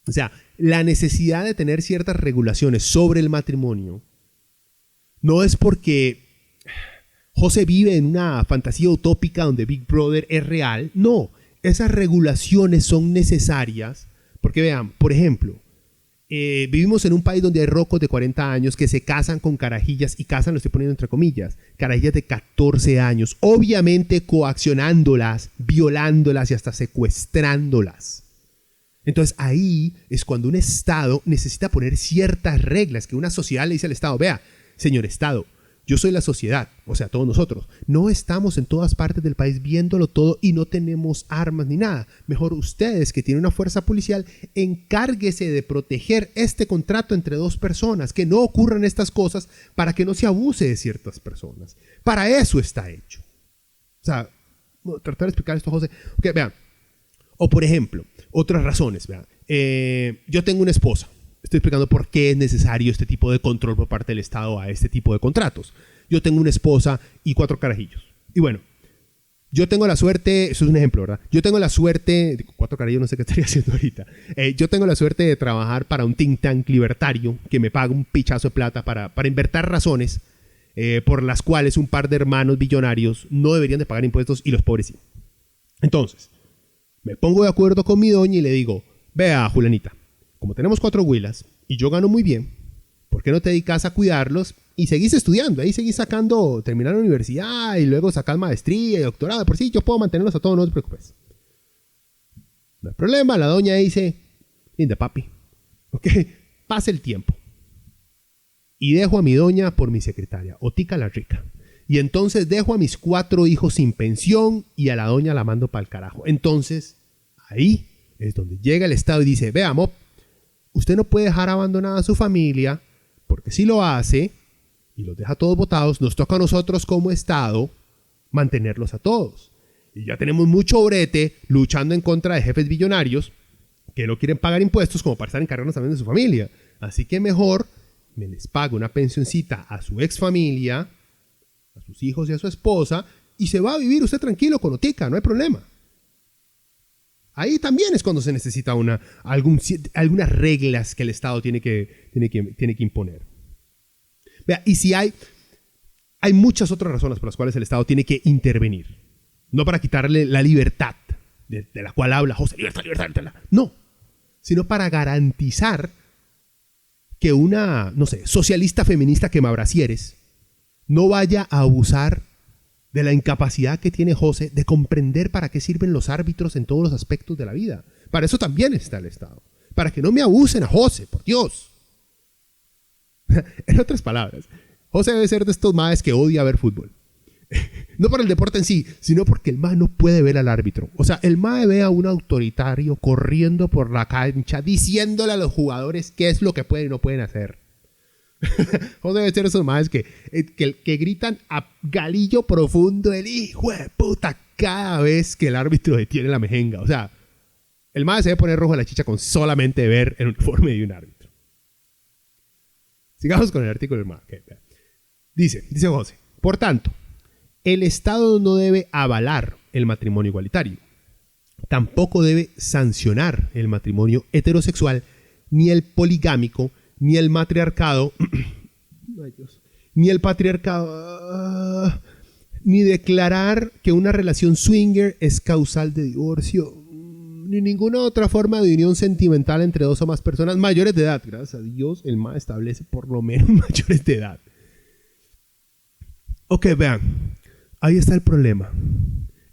O sea, la necesidad de tener ciertas regulaciones sobre el matrimonio no es porque José vive en una fantasía utópica donde Big Brother es real. No, esas regulaciones son necesarias porque, vean, por ejemplo, vivimos en un país donde hay rocos de 40 años que se casan con carajillas, y casan, lo estoy poniendo entre comillas, carajillas de 14 años, obviamente coaccionándolas, violándolas y hasta secuestrándolas. Entonces ahí es cuando un Estado necesita poner ciertas reglas, que una sociedad le dice al Estado: vea, señor Estado, yo soy la sociedad, o sea, todos nosotros. No estamos en todas partes del país viéndolo todo y no tenemos armas ni nada. Mejor ustedes, que tienen una fuerza policial, encárguese de proteger este contrato entre dos personas, que no ocurran estas cosas para que no se abuse de ciertas personas. Para eso está hecho. O sea, tratar de explicar esto, José. Okay, vean. O por ejemplo, otras razones. Vean. Yo tengo una esposa estoy explicando por qué es necesario este tipo de control por parte del Estado a este tipo de contratos. Yo tengo una esposa y 4 carajillos. Y bueno, yo tengo la suerte, eso es un ejemplo, ¿verdad? Yo tengo la suerte, 4 carajillos no sé qué estaría haciendo ahorita. Yo tengo la suerte de trabajar para un think tank libertario que me paga un pichazo de plata para inventar razones por las cuales un par de hermanos billonarios no deberían de pagar impuestos y los pobres sí. Entonces, me pongo de acuerdo con mi doña y le digo, vea, Julianita, como tenemos 4 huilas y yo gano muy bien, ¿por qué no te dedicas a cuidarlos y seguís estudiando? Ahí seguís sacando, terminar la universidad y luego sacas maestría y doctorado. Por sí, yo puedo mantenerlos a todos, no te preocupes. No hay problema, la doña dice, linda papi, ok, pasa el tiempo. Y dejo a mi doña por mi secretaria, Otica la rica. Y entonces dejo a mis 4 hijos sin pensión y a la doña la mando para el carajo. Entonces, ahí es donde llega el Estado y dice, vea, Mop, usted no puede dejar abandonada a su familia, porque si lo hace y los deja todos botados, nos toca a nosotros como Estado mantenerlos a todos. Y ya tenemos mucho brete luchando en contra de jefes billonarios que no quieren pagar impuestos como para estar encargándonos también de su familia. Así que mejor me les paga una pensioncita a su ex familia, a sus hijos y a su esposa, y se va a vivir usted tranquilo con Otica, no hay problema. Ahí también es cuando se necesita algunas reglas que el Estado tiene que imponer. Vea, y si hay muchas otras razones por las cuales el Estado tiene que intervenir. No para quitarle la libertad de la cual habla José, libertad, no, sino para garantizar que una, no sé, socialista feminista quemabrasieres no vaya a abusar de la incapacidad que tiene José de comprender para qué sirven los árbitros en todos los aspectos de la vida. Para eso también está el Estado. Para que no me abusen a José, por Dios. En otras palabras, José debe ser de estos maes que odia ver fútbol. No por el deporte en sí, sino porque el mae no puede ver al árbitro. O sea, el mae ve a un autoritario corriendo por la cancha diciéndole a los jugadores qué es lo que pueden y no pueden hacer. José debe ser esos maes que gritan a galillo profundo el hijo de puta cada vez que el árbitro detiene la mejenga. O sea, el mae se debe poner rojo a la chicha con solamente ver el uniforme de un árbitro. Sigamos con el artículo del mae. Okay. Dice José, por tanto, el Estado no debe avalar el matrimonio igualitario. Tampoco debe sancionar el matrimonio heterosexual, ni el poligámico, ni el matriarcado, ni el patriarcado, ni declarar que una relación swinger es causal de divorcio, ni ninguna otra forma de unión sentimental entre 2 o más personas mayores de edad. Gracias a Dios, el MA establece por lo menos mayores de edad. Ok, vean, ahí está el problema.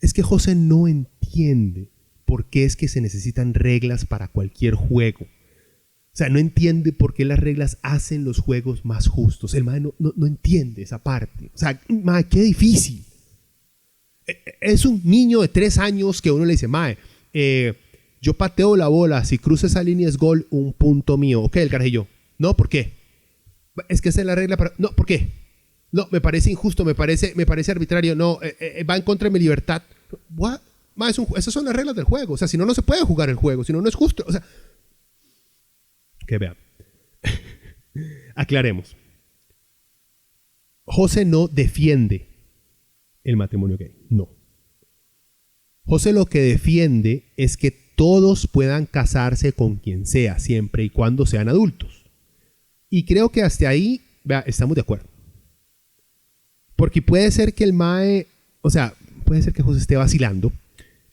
Es que José no entiende por qué es que se necesitan reglas para cualquier juego. O sea, no entiende por qué las reglas hacen los juegos más justos. El mae no entiende esa parte. O sea, mae, qué difícil. Es un niño de 3 años que uno le dice, mae, yo pateo la bola, si cruza esa línea es gol, un punto mío. Ok, el carajillo. No, ¿por qué? Es que esa es la regla para... No, ¿por qué? No, me parece injusto, me parece arbitrario. No, va en contra de mi libertad. What? Ma, esas son las reglas del juego. O sea, si no, no se puede jugar el juego. Si no, no es justo. O sea, que vean. Aclaremos. José no defiende el matrimonio gay. No. José lo que defiende es que todos puedan casarse con quien sea, siempre y cuando sean adultos. Y creo que hasta ahí, vea, estamos de acuerdo. Porque puede ser que el mae, o sea, puede ser que José esté vacilando,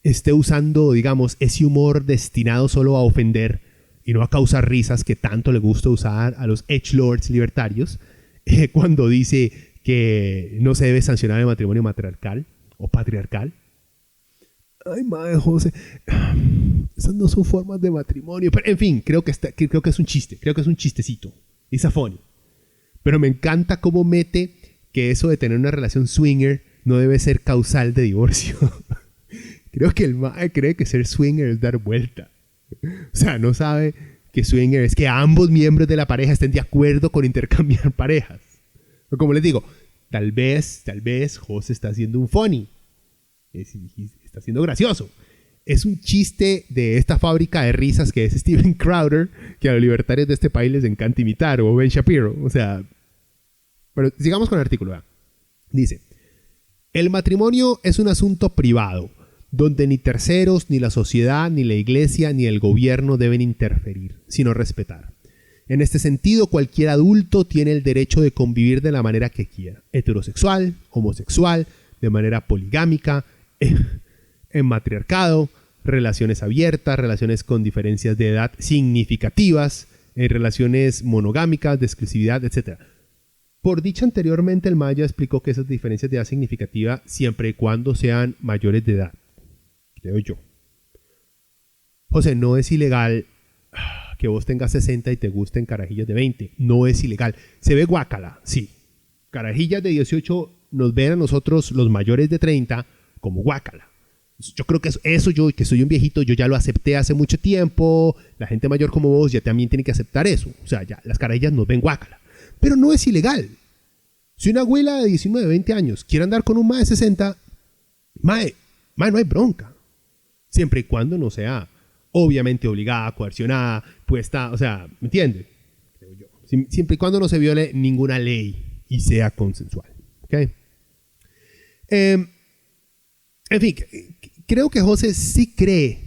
esté usando, digamos, ese humor destinado solo a ofender y no a causar risas que tanto le gusta usar a los edgelords libertarios cuando dice que no se debe sancionar el matrimonio matriarcal o patriarcal. Ay, mae, José, esas no son formas de matrimonio. Pero, en fin, creo que es un chiste, creo que es un chistecito. It's a funny. Pero me encanta cómo mete que eso de tener una relación swinger no debe ser causal de divorcio. Creo que el mae cree que ser swinger es dar vuelta. O sea, no sabe que swinger es que ambos miembros de la pareja estén de acuerdo con intercambiar parejas. O como les digo, tal vez José está haciendo un funny. Está siendo gracioso. es un chiste de esta fábrica de risas que es Steven Crowder, que a los libertarios de este país les encanta imitar, o Ben Shapiro. O sea, pero sigamos con el artículo. ¿Verdad? Dice, el matrimonio es un asunto privado, donde ni terceros, ni la sociedad, ni la iglesia, ni el gobierno deben interferir, sino respetar. En este sentido, cualquier adulto tiene el derecho de convivir de la manera que quiera, heterosexual, homosexual, de manera poligámica, en matriarcado, relaciones abiertas, relaciones con diferencias de edad significativas, relaciones monogámicas, de exclusividad, etc. Por dicho anteriormente, el Maya explicó que esas diferencias de edad significativa siempre y cuando sean mayores de edad. Creo yo. José, no es ilegal que vos tengas 60 y te gusten carajillas de 20. No es ilegal. Se ve guácala, sí. Carajillas de 18 nos ven a nosotros, los mayores de 30, como guácala. Yo creo que eso yo, que soy un viejito, yo ya lo acepté hace mucho tiempo. La gente mayor como vos ya también tiene que aceptar eso. O sea, ya las carajillas nos ven guácala. Pero no es ilegal. Si una abuela de 19, 20 años quiere andar con un mae de 60, mae, no hay bronca. Siempre y cuando no sea obviamente obligada, coercionada, puesta, o sea, ¿me entiendes? Creo yo. Siempre y cuando no se viole ninguna ley y sea consensual. ¿Ok? En fin, creo que José sí cree,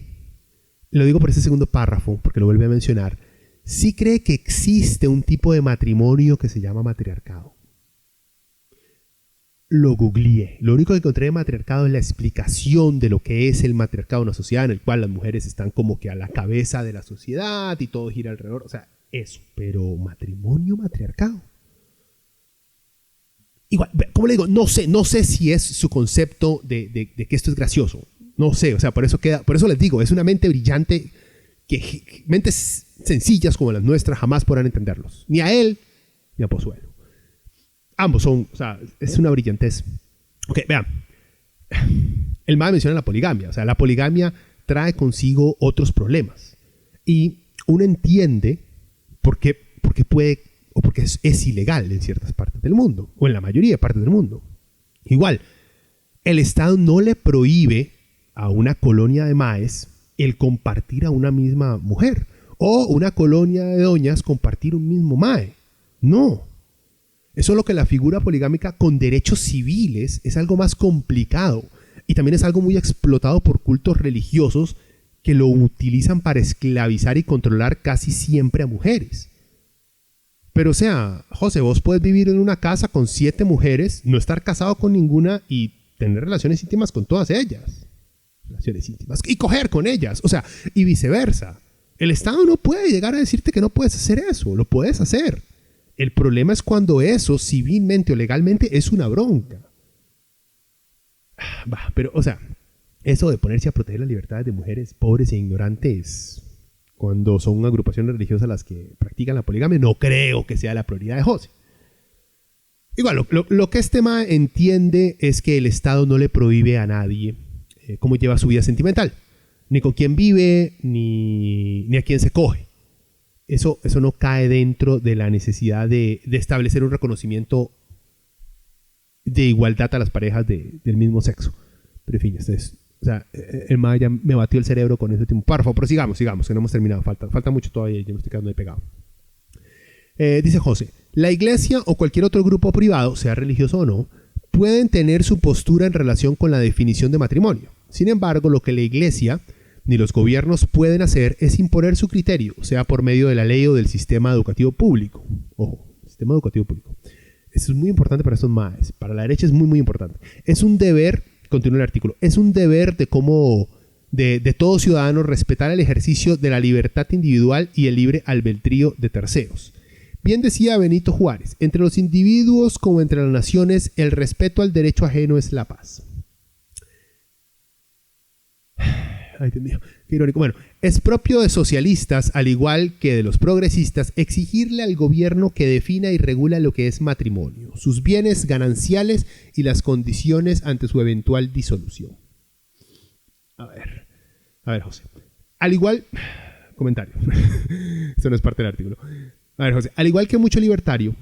lo digo por ese segundo párrafo, porque lo vuelve a mencionar, sí cree que existe un tipo de matrimonio que se llama matriarcado. Lo googleé. Lo único que encontré de matriarcado es la explicación de lo que es el matriarcado en una sociedad en el cual las mujeres están como que a la cabeza de la sociedad y todo gira alrededor. O sea, eso. Pero matrimonio, matriarcado. Igual, como le digo, no sé si es su concepto de que esto es gracioso. No sé, o sea, por eso les digo, es una mente brillante que mentes sencillas como las nuestras jamás podrán entenderlos. Ni a él, ni a Pozuelo. Ambos son, o sea, es una brillantez. Ok, vean. El MAE menciona la poligamia. O sea, la poligamia trae consigo otros problemas. Y uno entiende por qué puede, o porque es ilegal en ciertas partes del mundo, o en la mayoría de partes del mundo. Igual, el Estado no le prohíbe a una colonia de maes el compartir a una misma mujer, o una colonia de doñas compartir un mismo mae. No. Es solo que la figura poligámica con derechos civiles es algo más complicado y también es algo muy explotado por cultos religiosos que lo utilizan para esclavizar y controlar casi siempre a mujeres. Pero o sea, José, vos puedes vivir en una casa con 7 mujeres, no estar casado con ninguna y tener relaciones íntimas con todas ellas. Relaciones íntimas. Y coger con ellas. O sea, y viceversa. El Estado no puede llegar a decirte que no puedes hacer eso. Lo puedes hacer. El problema es cuando eso, civilmente o legalmente, es una bronca. Pero, o sea, eso de ponerse a proteger las libertades de mujeres pobres e ignorantes cuando son agrupaciones religiosas las que practican la poligamia, no creo que sea la prioridad de José. Igual, lo que este tema entiende es que el Estado no le prohíbe a nadie cómo lleva su vida sentimental. Ni con quién vive, ni a quién se coge. Eso no cae dentro de la necesidad de establecer un reconocimiento de igualdad a las parejas del mismo sexo. Pero en fin, o sea, el Maya me batió el cerebro con ese último párrafo. Pero sigamos, que no hemos terminado. Falta mucho todavía y yo me estoy quedando ahí pegado. Dice José, la iglesia o cualquier otro grupo privado, sea religioso o no, pueden tener su postura en relación con la definición de matrimonio. Sin embargo, lo que la iglesia ni los gobiernos pueden hacer es imponer su criterio, sea por medio de la ley o del sistema educativo público. Ojo, sistema educativo público. Eso es muy importante para estos maes. Para la derecha es muy, muy importante. Es un deber, continúa el artículo, es un deber de todo ciudadano respetar el ejercicio de la libertad individual y el libre albedrío de terceros. Bien decía Benito Juárez, entre los individuos como entre las naciones, el respeto al derecho ajeno es la paz. Ay, Dios mío, qué irónico. Bueno, es propio de socialistas, al igual que de los progresistas, exigirle al gobierno que defina y regula lo que es matrimonio, sus bienes gananciales y las condiciones ante su eventual disolución. A ver, José. Al igual... Comentario. Esto no es parte del artículo. A ver, José. Al igual que mucho libertario,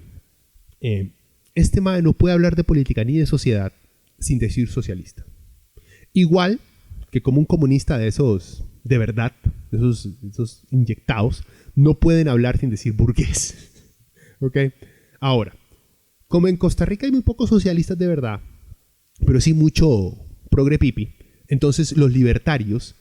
este mae no puede hablar de política ni de sociedad sin decir socialista. Igual que como un comunista de esos, de verdad, de esos inyectados, no pueden hablar sin decir burgués. ¿Ok? Ahora, como en Costa Rica hay muy pocos socialistas de verdad, pero sí mucho progre pipi, entonces los libertarios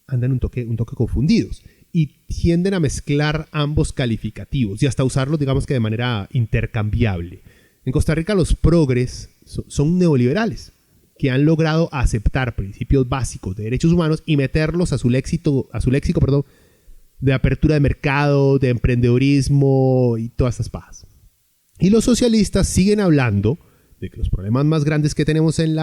andan un toque confundidos y tienden a mezclar ambos calificativos y hasta usarlos, digamos que de manera intercambiable. En Costa Rica los progres son neoliberales que han logrado aceptar principios básicos de derechos humanos y meterlos a su léxico, de apertura de mercado, de emprendedorismo y todas estas pajas. Y los socialistas siguen hablando de que los problemas más grandes que tenemos en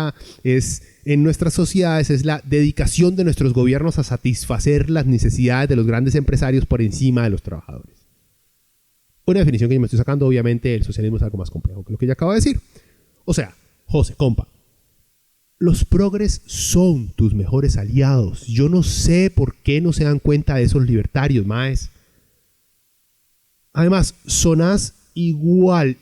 nuestras sociedades es la dedicación de nuestros gobiernos a satisfacer las necesidades de los grandes empresarios por encima de los trabajadores. Una definición que yo me estoy sacando, obviamente el socialismo es algo más complejo que lo que ya acabo de decir. O sea, José, compa, los progres son tus mejores aliados. Yo no sé por qué no se dan cuenta de esos libertarios, maes. Además, sonás igual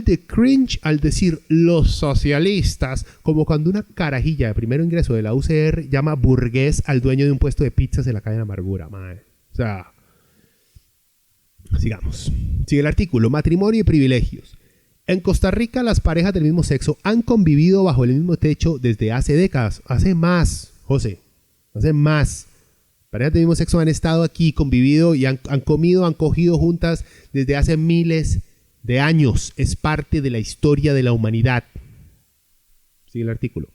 de cringe al decir los socialistas, como cuando una carajilla de primero ingreso de la UCR llama burgués al dueño de un puesto de pizzas en la calle de Amargura, mae. O sea, sigamos. Sigue el artículo, matrimonio y privilegios. En Costa Rica las parejas del mismo sexo han convivido bajo el mismo techo desde hace décadas. Hace más, José. Hace más. Parejas del mismo sexo han estado aquí, convivido y han comido, han cogido juntas desde hace miles de años. Es parte de la historia de la humanidad. Sigue el artículo.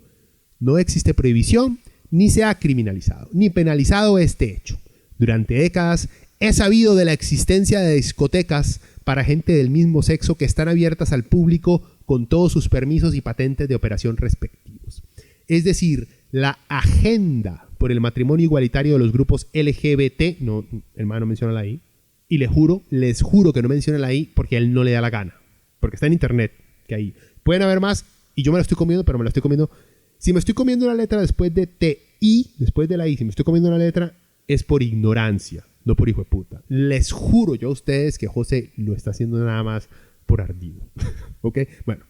No existe prohibición, ni se ha criminalizado, ni penalizado este hecho. Durante décadas he sabido de la existencia de discotecas para gente del mismo sexo que están abiertas al público con todos sus permisos y patentes de operación respectivos. Es decir, la agenda por el matrimonio igualitario de los grupos LGBT, no, hermano, menciona la I, y les juro que no menciona la I porque a él no le da la gana, porque está en internet, que ahí pueden haber más, y yo me la estoy comiendo, pero me la estoy comiendo. Si me estoy comiendo una letra después de T-I, después de la I, si me estoy comiendo una letra, es por ignorancia, no por hijo de puta. Les juro yo a ustedes que José lo está haciendo nada más por ardido. ¿Ok? Bueno,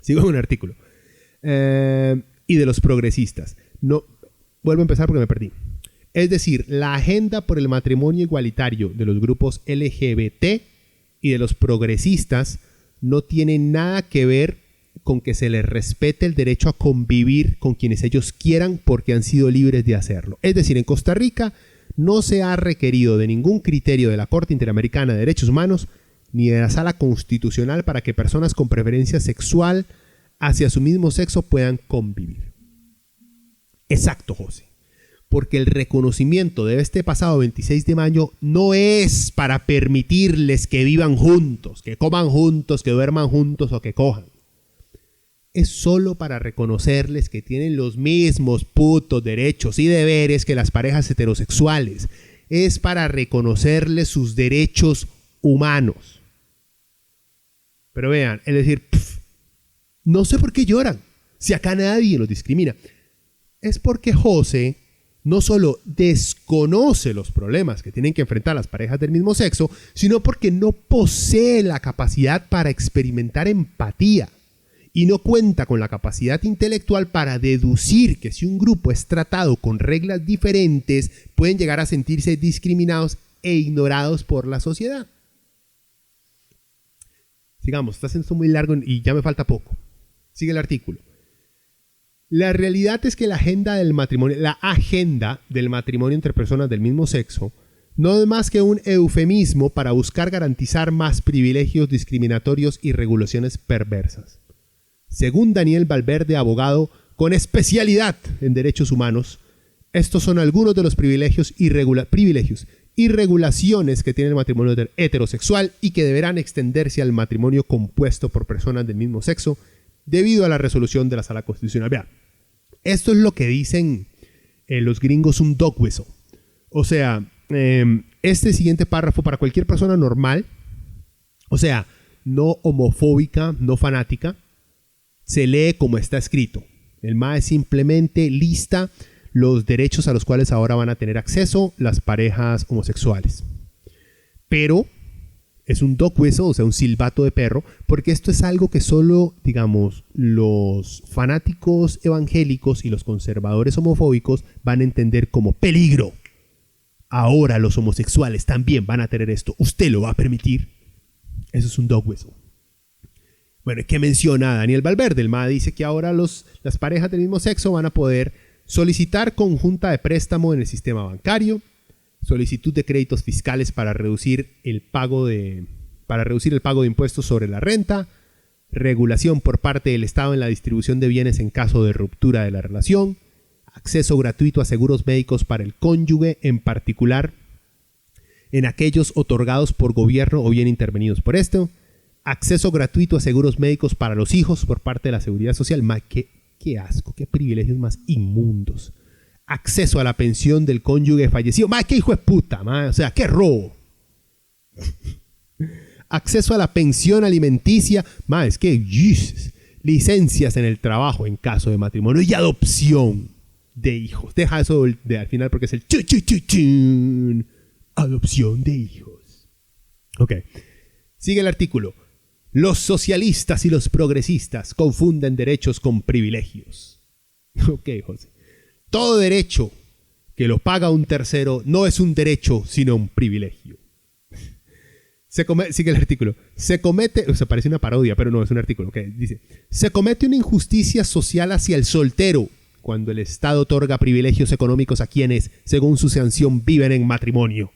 sigo con un artículo. Y de los progresistas. No, vuelvo a empezar porque me perdí. Es decir, la agenda por el matrimonio igualitario de los grupos LGBT y de los progresistas no tiene nada que ver con que se les respete el derecho a convivir con quienes ellos quieran porque han sido libres de hacerlo. Es decir, en Costa Rica no se ha requerido de ningún criterio de la Corte Interamericana de Derechos Humanos ni de la Sala Constitucional para que personas con preferencia sexual hacia su mismo sexo puedan convivir. Exacto, José. Porque el reconocimiento de este pasado 26 de mayo no es para permitirles que vivan juntos, que coman juntos, que duerman juntos o que cojan. Es solo para reconocerles que tienen los mismos putos derechos y deberes que las parejas heterosexuales. Es para reconocerles sus derechos humanos. Pero vean, es decir, no sé por qué lloran, si acá nadie los discrimina. Es porque José no solo desconoce los problemas que tienen que enfrentar las parejas del mismo sexo, sino porque no posee la capacidad para experimentar empatía y no cuenta con la capacidad intelectual para deducir que si un grupo es tratado con reglas diferentes, pueden llegar a sentirse discriminados e ignorados por la sociedad. Sigamos, está siendo muy largo y ya me falta poco. Sigue el artículo. La realidad es que la agenda del matrimonio entre personas del mismo sexo no es más que un eufemismo para buscar garantizar más privilegios discriminatorios y regulaciones perversas. Según Daniel Valverde, abogado con especialidad en derechos humanos, estos son algunos de los privilegios y regulaciones que tiene el matrimonio heterosexual y que deberán extenderse al matrimonio compuesto por personas del mismo sexo debido a la resolución de la Sala Constitucional. Vean, esto es lo que dicen los gringos un dog whistle. O sea, este siguiente párrafo para cualquier persona normal, o sea, no homofóbica, no fanática, se lee como está escrito. El MAE simplemente lista los derechos a los cuales ahora van a tener acceso las parejas homosexuales. Pero Es un dog whistle, o sea, un silbato de perro, porque esto es algo que solo, digamos, los fanáticos evangélicos y los conservadores homofóbicos van a entender como peligro. Ahora los homosexuales también van a tener esto. ¿Usted lo va a permitir? Eso es un dog whistle. Bueno, ¿qué menciona Daniel Valverde? El MA dice que ahora las parejas del mismo sexo van a poder solicitar conjunta de préstamo en el sistema bancario, solicitud de créditos fiscales para reducir el pago de impuestos sobre la renta, regulación por parte del Estado en la distribución de bienes en caso de ruptura de la relación, acceso gratuito a seguros médicos para el cónyuge, en particular en aquellos otorgados por gobierno o bien intervenidos por esto, acceso gratuito a seguros médicos para los hijos por parte de la Seguridad Social. Qué asco, qué privilegios más inmundos. Acceso a la pensión del cónyuge fallecido. ¡Qué hijo de puta! O sea, qué robo. Acceso a la pensión alimenticia. Es que Jesus. Licencias en el trabajo en caso de matrimonio y adopción de hijos. Deja eso al final porque es el chun. Adopción de hijos. Ok. Sigue el artículo. Los socialistas y los progresistas confunden derechos con privilegios. Ok, José. Todo derecho que lo paga un tercero no es un derecho, sino un privilegio. Sigue el artículo. Parece una parodia, pero no, es un artículo. Okay, dice, se comete una injusticia social hacia el soltero cuando el Estado otorga privilegios económicos a quienes, según su sanción, viven en matrimonio.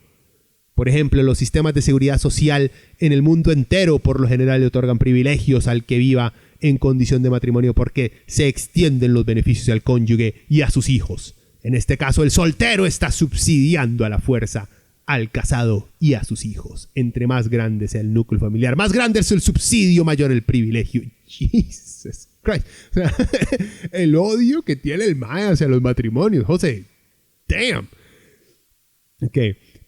Por ejemplo, los sistemas de seguridad social en el mundo entero por lo general le otorgan privilegios al que viva en condición de matrimonio porque se extienden los beneficios al cónyuge y a sus hijos. En este caso, el soltero está subsidiando a la fuerza al casado y a sus hijos. Entre más grande sea el núcleo familiar, más grande es el subsidio, mayor el privilegio. Jesus Christ. O sea, el odio que tiene el mae hacia los matrimonios, José. Damn. Ok,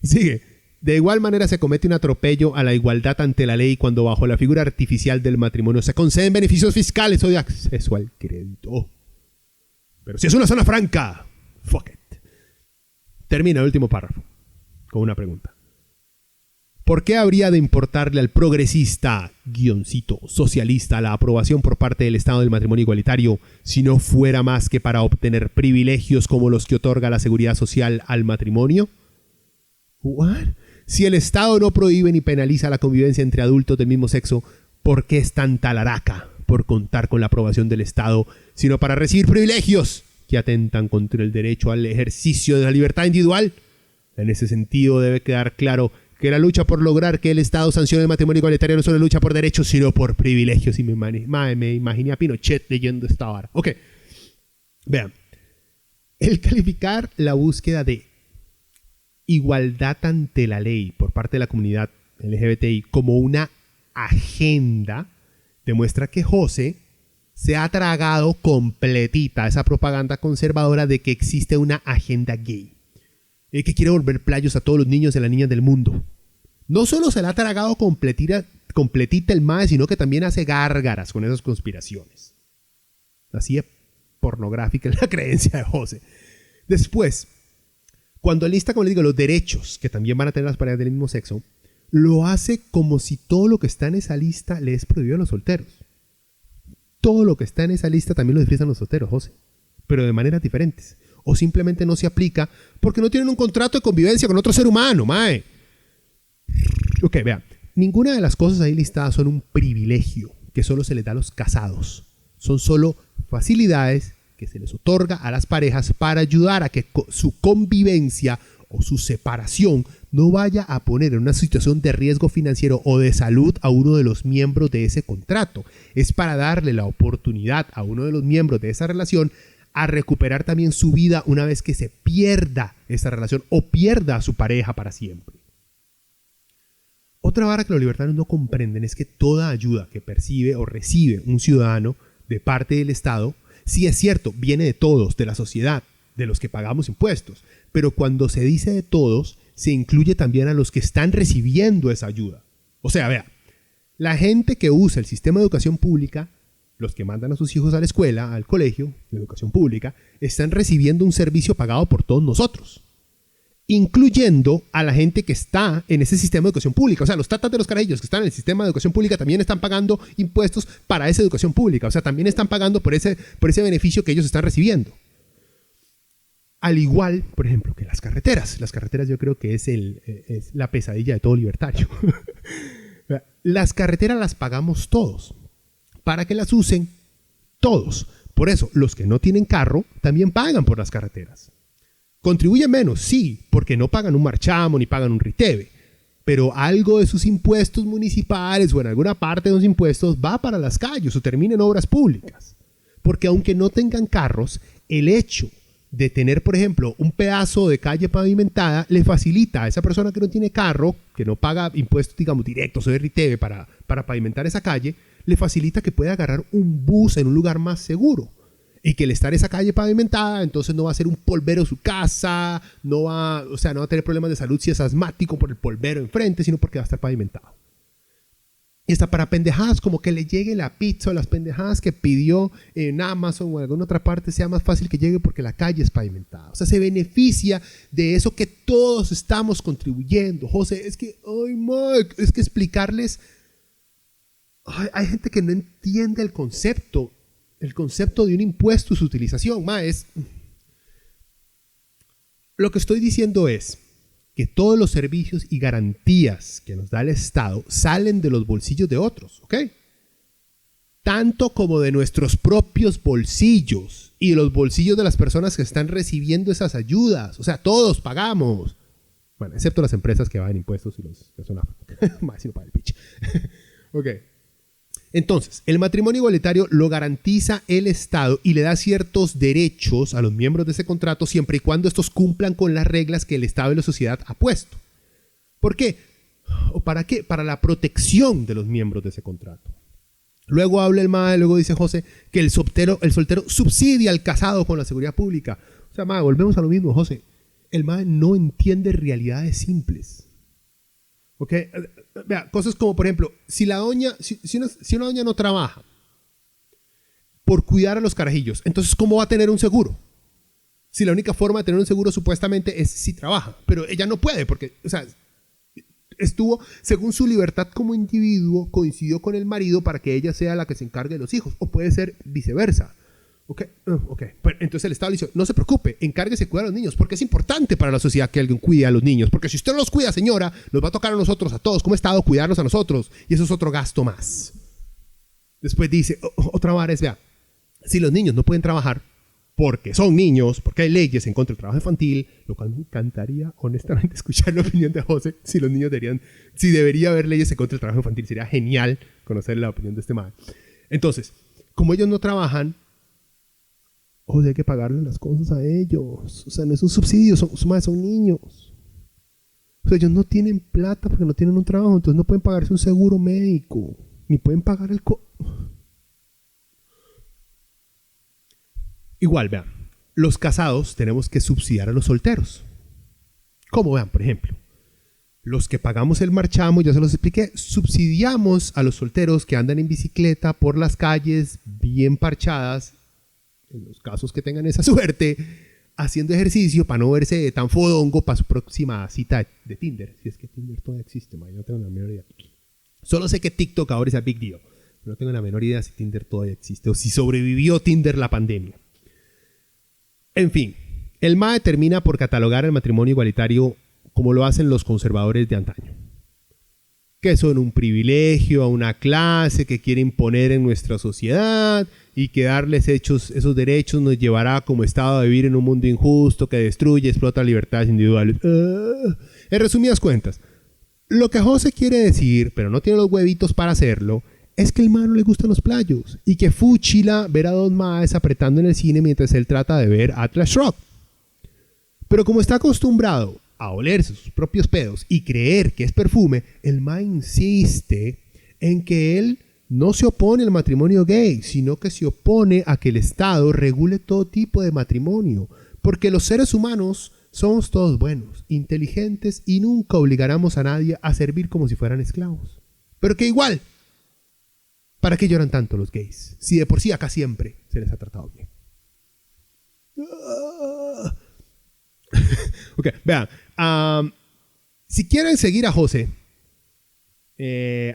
sigue. De igual manera se comete un atropello a la igualdad ante la ley cuando bajo la figura artificial del matrimonio se conceden beneficios fiscales o de acceso al crédito. Pero si es una zona franca, fuck it. Termina el último párrafo con una pregunta. ¿Por qué habría de importarle al progresista, socialista, la aprobación por parte del Estado del matrimonio igualitario si no fuera más que para obtener privilegios como los que otorga la seguridad social al matrimonio? ¿What? Si el Estado no prohíbe ni penaliza la convivencia entre adultos del mismo sexo, ¿por qué es tanta laraca por contar con la aprobación del Estado, sino para recibir privilegios que atentan contra el derecho al ejercicio de la libertad individual? En ese sentido debe quedar claro que la lucha por lograr que el Estado sancione el matrimonio igualitario no es solo lucha por derechos, sino por privilegios. Y me imaginé a Pinochet leyendo esta vara. Ok, vean, el calificar la búsqueda de igualdad ante la ley por parte de la comunidad LGBTI como una agenda demuestra que José se ha tragado completita esa propaganda conservadora de que existe una agenda gay, que quiere volver playos a todos los niños y las niñas del mundo. No solo se la ha tragado completita el mae, sino que también hace gárgaras con esas conspiraciones. Así de pornográfica es la creencia de José. Después, cuando lista, como les digo, los derechos que también van a tener las parejas del mismo sexo, lo hace como si todo lo que está en esa lista le es prohibido a los solteros. Todo lo que está en esa lista también lo disfrutan los solteros, José, pero de maneras diferentes. O simplemente no se aplica porque no tienen un contrato de convivencia con otro ser humano, mae. Ok, vean, ninguna de las cosas ahí listadas son un privilegio que solo se les da a los casados. Son solo facilidades que se les otorga a las parejas para ayudar a que su convivencia o su separación no vaya a poner en una situación de riesgo financiero o de salud a uno de los miembros de ese contrato. Es para darle la oportunidad a uno de los miembros de esa relación a recuperar también su vida una vez que se pierda esa relación o pierda a su pareja para siempre. Otra vara que los libertarios no comprenden es que toda ayuda que percibe o recibe un ciudadano de parte del Estado, sí es cierto, viene de todos, de la sociedad, de los que pagamos impuestos, pero cuando se dice de todos, se incluye también a los que están recibiendo esa ayuda. O sea, vea, la gente que usa el sistema de educación pública, los que mandan a sus hijos a la escuela, al colegio, de educación pública, están recibiendo un servicio pagado por todos nosotros. incluyendo a la gente que está en ese sistema de educación pública. O sea, los tatas de los carajillos que están en el sistema de educación pública también están pagando impuestos para esa educación pública. O sea, también están pagando por ese beneficio que ellos están recibiendo. Al igual, por ejemplo, que las carreteras. Las carreteras yo creo que es la pesadilla de todo libertario. Las carreteras las pagamos todos, para que las usen todos. Por eso, los que no tienen carro también pagan por las carreteras. Contribuyen menos, sí, porque no pagan un marchamo ni pagan un riteve. Pero algo de sus impuestos municipales o en alguna parte de los impuestos va para las calles o termina en obras públicas. Porque aunque no tengan carros, el hecho de tener, por ejemplo, un pedazo de calle pavimentada le facilita a esa persona que no tiene carro, que no paga impuestos, digamos, directos o de riteve para pavimentar esa calle, le facilita que pueda agarrar un bus en un lugar más seguro. Y que al estar esa calle pavimentada, entonces no va a ser un polvero su casa, no va a tener problemas de salud si es asmático por el polvero enfrente, sino porque va a estar pavimentado. Y está para pendejadas como que le llegue la pizza o las pendejadas que pidió en Amazon o en alguna otra parte sea más fácil que llegue porque la calle es pavimentada. O sea, se beneficia de eso que todos estamos contribuyendo. José, es que, ay, Mike, es que explicarles... hay gente que no entiende el concepto de un impuesto y su utilización. Lo que estoy diciendo es que todos los servicios y garantías que nos da el Estado salen de los bolsillos de otros, ¿ok? Tanto como de nuestros propios bolsillos y de los bolsillos de las personas que están recibiendo esas ayudas. O sea, todos pagamos. Bueno, excepto las empresas que pagan impuestos y los que son más si no pagan el pitch. Ok. Entonces, el matrimonio igualitario lo garantiza el Estado y le da ciertos derechos a los miembros de ese contrato siempre y cuando estos cumplan con las reglas que el Estado y la sociedad ha puesto. ¿Por qué? ¿O para qué? Para la protección de los miembros de ese contrato. Luego habla el MAE, luego dice José que el soltero subsidia al casado con la seguridad pública. O sea, MAE, volvemos a lo mismo, José. El MAE no entiende realidades simples. ¿Ok? Vea, cosas como, por ejemplo, si una doña no trabaja por cuidar a los carajillos, entonces, ¿cómo va a tener un seguro? Si la única forma de tener un seguro supuestamente es si trabaja. Pero ella no puede porque, o sea, estuvo, según su libertad como individuo, coincidió con el marido para que ella sea la que se encargue de los hijos. O puede ser viceversa. ¿Ok? Pero entonces el Estado le dice, no se preocupe, encárguese de cuidar a los niños, porque es importante para la sociedad que alguien cuide a los niños, porque si usted no los cuida, señora, nos va a tocar a nosotros, a todos, como Estado, cuidarnos a nosotros, y eso es otro gasto más. Después dice, otra vara es, vea, si los niños no pueden trabajar porque son niños, porque hay leyes en contra del trabajo infantil, lo cual me encantaría honestamente escuchar la opinión de José, si debería haber leyes en contra del trabajo infantil, sería genial conocer la opinión de este man. Entonces, como ellos no trabajan, o sea, hay que pagarle las cosas a ellos. O sea, no es un subsidio, son niños. O sea, ellos no tienen plata porque no tienen un trabajo, entonces no pueden pagarse un seguro médico, ni pueden pagar el... Igual, vean, los casados tenemos que subsidiar a los solteros. ¿Cómo? Vean, por ejemplo, los que pagamos el marchamo, ya se los expliqué, subsidiamos a los solteros que andan en bicicleta por las calles bien parchadas, en los casos que tengan esa suerte, haciendo ejercicio para no verse tan fodongo para su próxima cita de Tinder. Si es que Tinder todavía existe, man, yo no tengo la menor idea. Solo sé que TikTok ahora es a big deal. No tengo la menor idea si Tinder todavía existe o si sobrevivió Tinder la pandemia. En fin, el MAE termina por catalogar el matrimonio igualitario como lo hacen los conservadores de antaño. Que son un privilegio a una clase que quiere imponer en nuestra sociedad y que darles esos derechos nos llevará como Estado a vivir en un mundo injusto que destruye y explota libertades individuales. En resumidas cuentas, lo que José quiere decir, pero no tiene los huevitos para hacerlo, es que el man no le gustan los playos y que fúchila ver a dos maes apretando en el cine mientras él trata de ver Atlas Shrugged. Pero como está acostumbrado a olerse sus propios pedos y creer que es perfume, el mae insiste en que él no se opone al matrimonio gay, sino que se opone a que el Estado regule todo tipo de matrimonio, porque los seres humanos somos todos buenos, inteligentes y nunca obligaremos a nadie a servir como si fueran esclavos. Pero que igual, ¿para qué lloran tanto los gays? Si de por sí acá siempre se les ha tratado bien. Ok, vean, Si quieren seguir a José,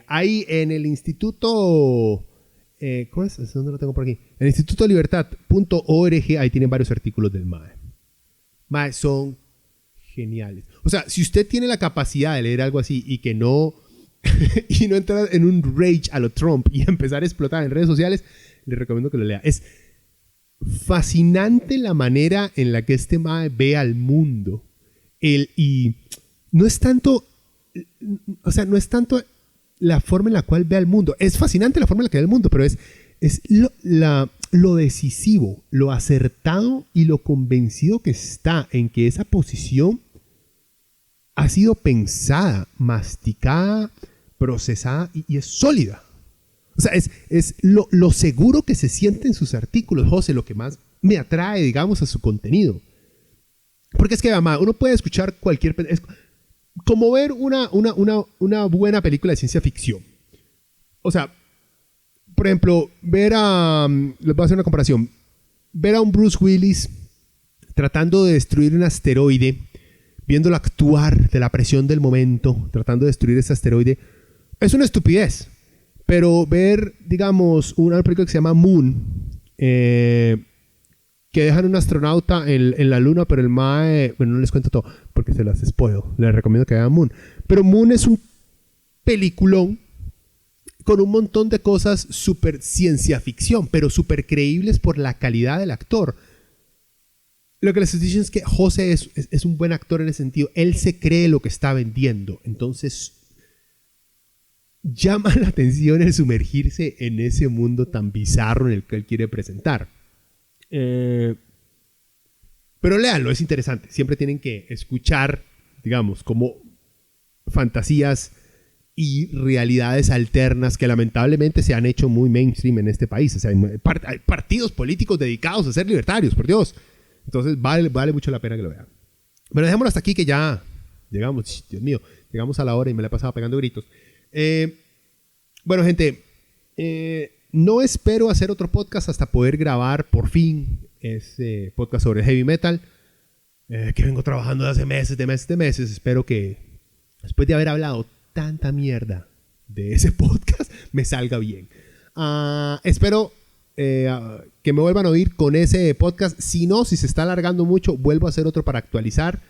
ahí en el Instituto... ¿cómo es? ¿Dónde lo tengo por aquí? En el institutolibertad.org, ahí tienen varios artículos del MAE. MAE son geniales. O sea, si usted tiene la capacidad de leer algo así y que no... y no entrar en un rage a lo Trump y empezar a explotar en redes sociales, les recomiendo que lo lea. Es fascinante la manera en la que este MAE ve al mundo. Y no es tanto... O sea, no es tanto... la forma en la cual ve al mundo. Es fascinante la forma en la que ve al mundo, pero es lo decisivo, lo acertado y lo convencido que está en que esa posición ha sido pensada, masticada, procesada y es sólida. O sea, es lo seguro que se siente en sus artículos, José, lo que más me atrae, digamos, a su contenido. Porque es que, además, uno puede escuchar cualquier... como ver una buena película de ciencia ficción. O sea, por ejemplo, les voy a hacer una comparación. Ver a un Bruce Willis tratando de destruir un asteroide, viéndolo actuar de la presión del momento, tratando de destruir ese asteroide, es una estupidez. Pero ver, digamos, una película que se llama Moon, que dejan un astronauta en la luna, pero el MAE... Bueno, no les cuento todo, porque se las spoil. Les recomiendo que vean Moon. Pero Moon es un peliculón con un montón de cosas súper ciencia ficción, pero súper creíbles por la calidad del actor. Lo que les estoy diciendo es que José es un buen actor en ese sentido. Él se cree lo que está vendiendo. Entonces, llama la atención el sumergirse en ese mundo tan bizarro en el que él quiere presentar. Pero léanlo, es interesante. Siempre tienen que escuchar, digamos, como fantasías y realidades alternas que lamentablemente se han hecho muy mainstream en este país. O sea, hay partidos políticos dedicados a ser libertarios, por Dios. Entonces vale mucho la pena que lo vean. Pero dejémoslo hasta aquí, que ya llegamos, Dios mío, llegamos a la hora y me la he pasado pegando gritos. Bueno, gente, no espero hacer otro podcast hasta poder grabar por fin ese podcast sobre heavy metal, que vengo trabajando desde hace meses. Espero que después de haber hablado tanta mierda de ese podcast me salga bien. Espero que me vuelvan a oír con ese podcast. Si no, si se está alargando mucho, vuelvo a hacer otro para actualizar.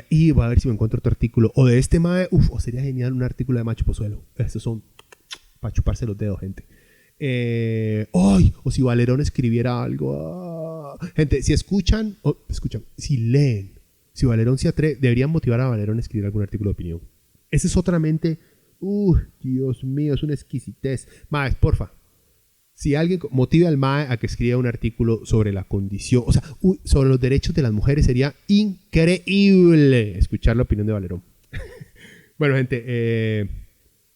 Y voy a ver si me encuentro otro artículo. O de este MAE, o sería genial un artículo de Macho Pozuelo. Estos son para chuparse los dedos, gente. O si Valerón escribiera algo. Gente, si escuchan, si leen, si Valerón se atreve, deberían motivar a Valerón a escribir algún artículo de opinión. Ese es otra mente. Dios mío, es una exquisitez. MAE, porfa. Si alguien motiva al MAE a que escriba un artículo sobre la condición, o sea, sobre los derechos de las mujeres, sería increíble escuchar la opinión de Valerón. Bueno, gente,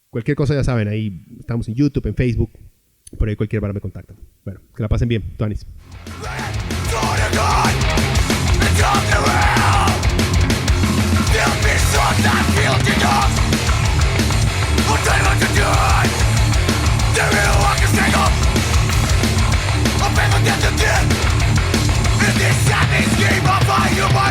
cualquier cosa ya saben, ahí estamos en YouTube, en Facebook, por ahí cualquier vara me contacta. Bueno, que la pasen bien, Tuanis. This savage game of a human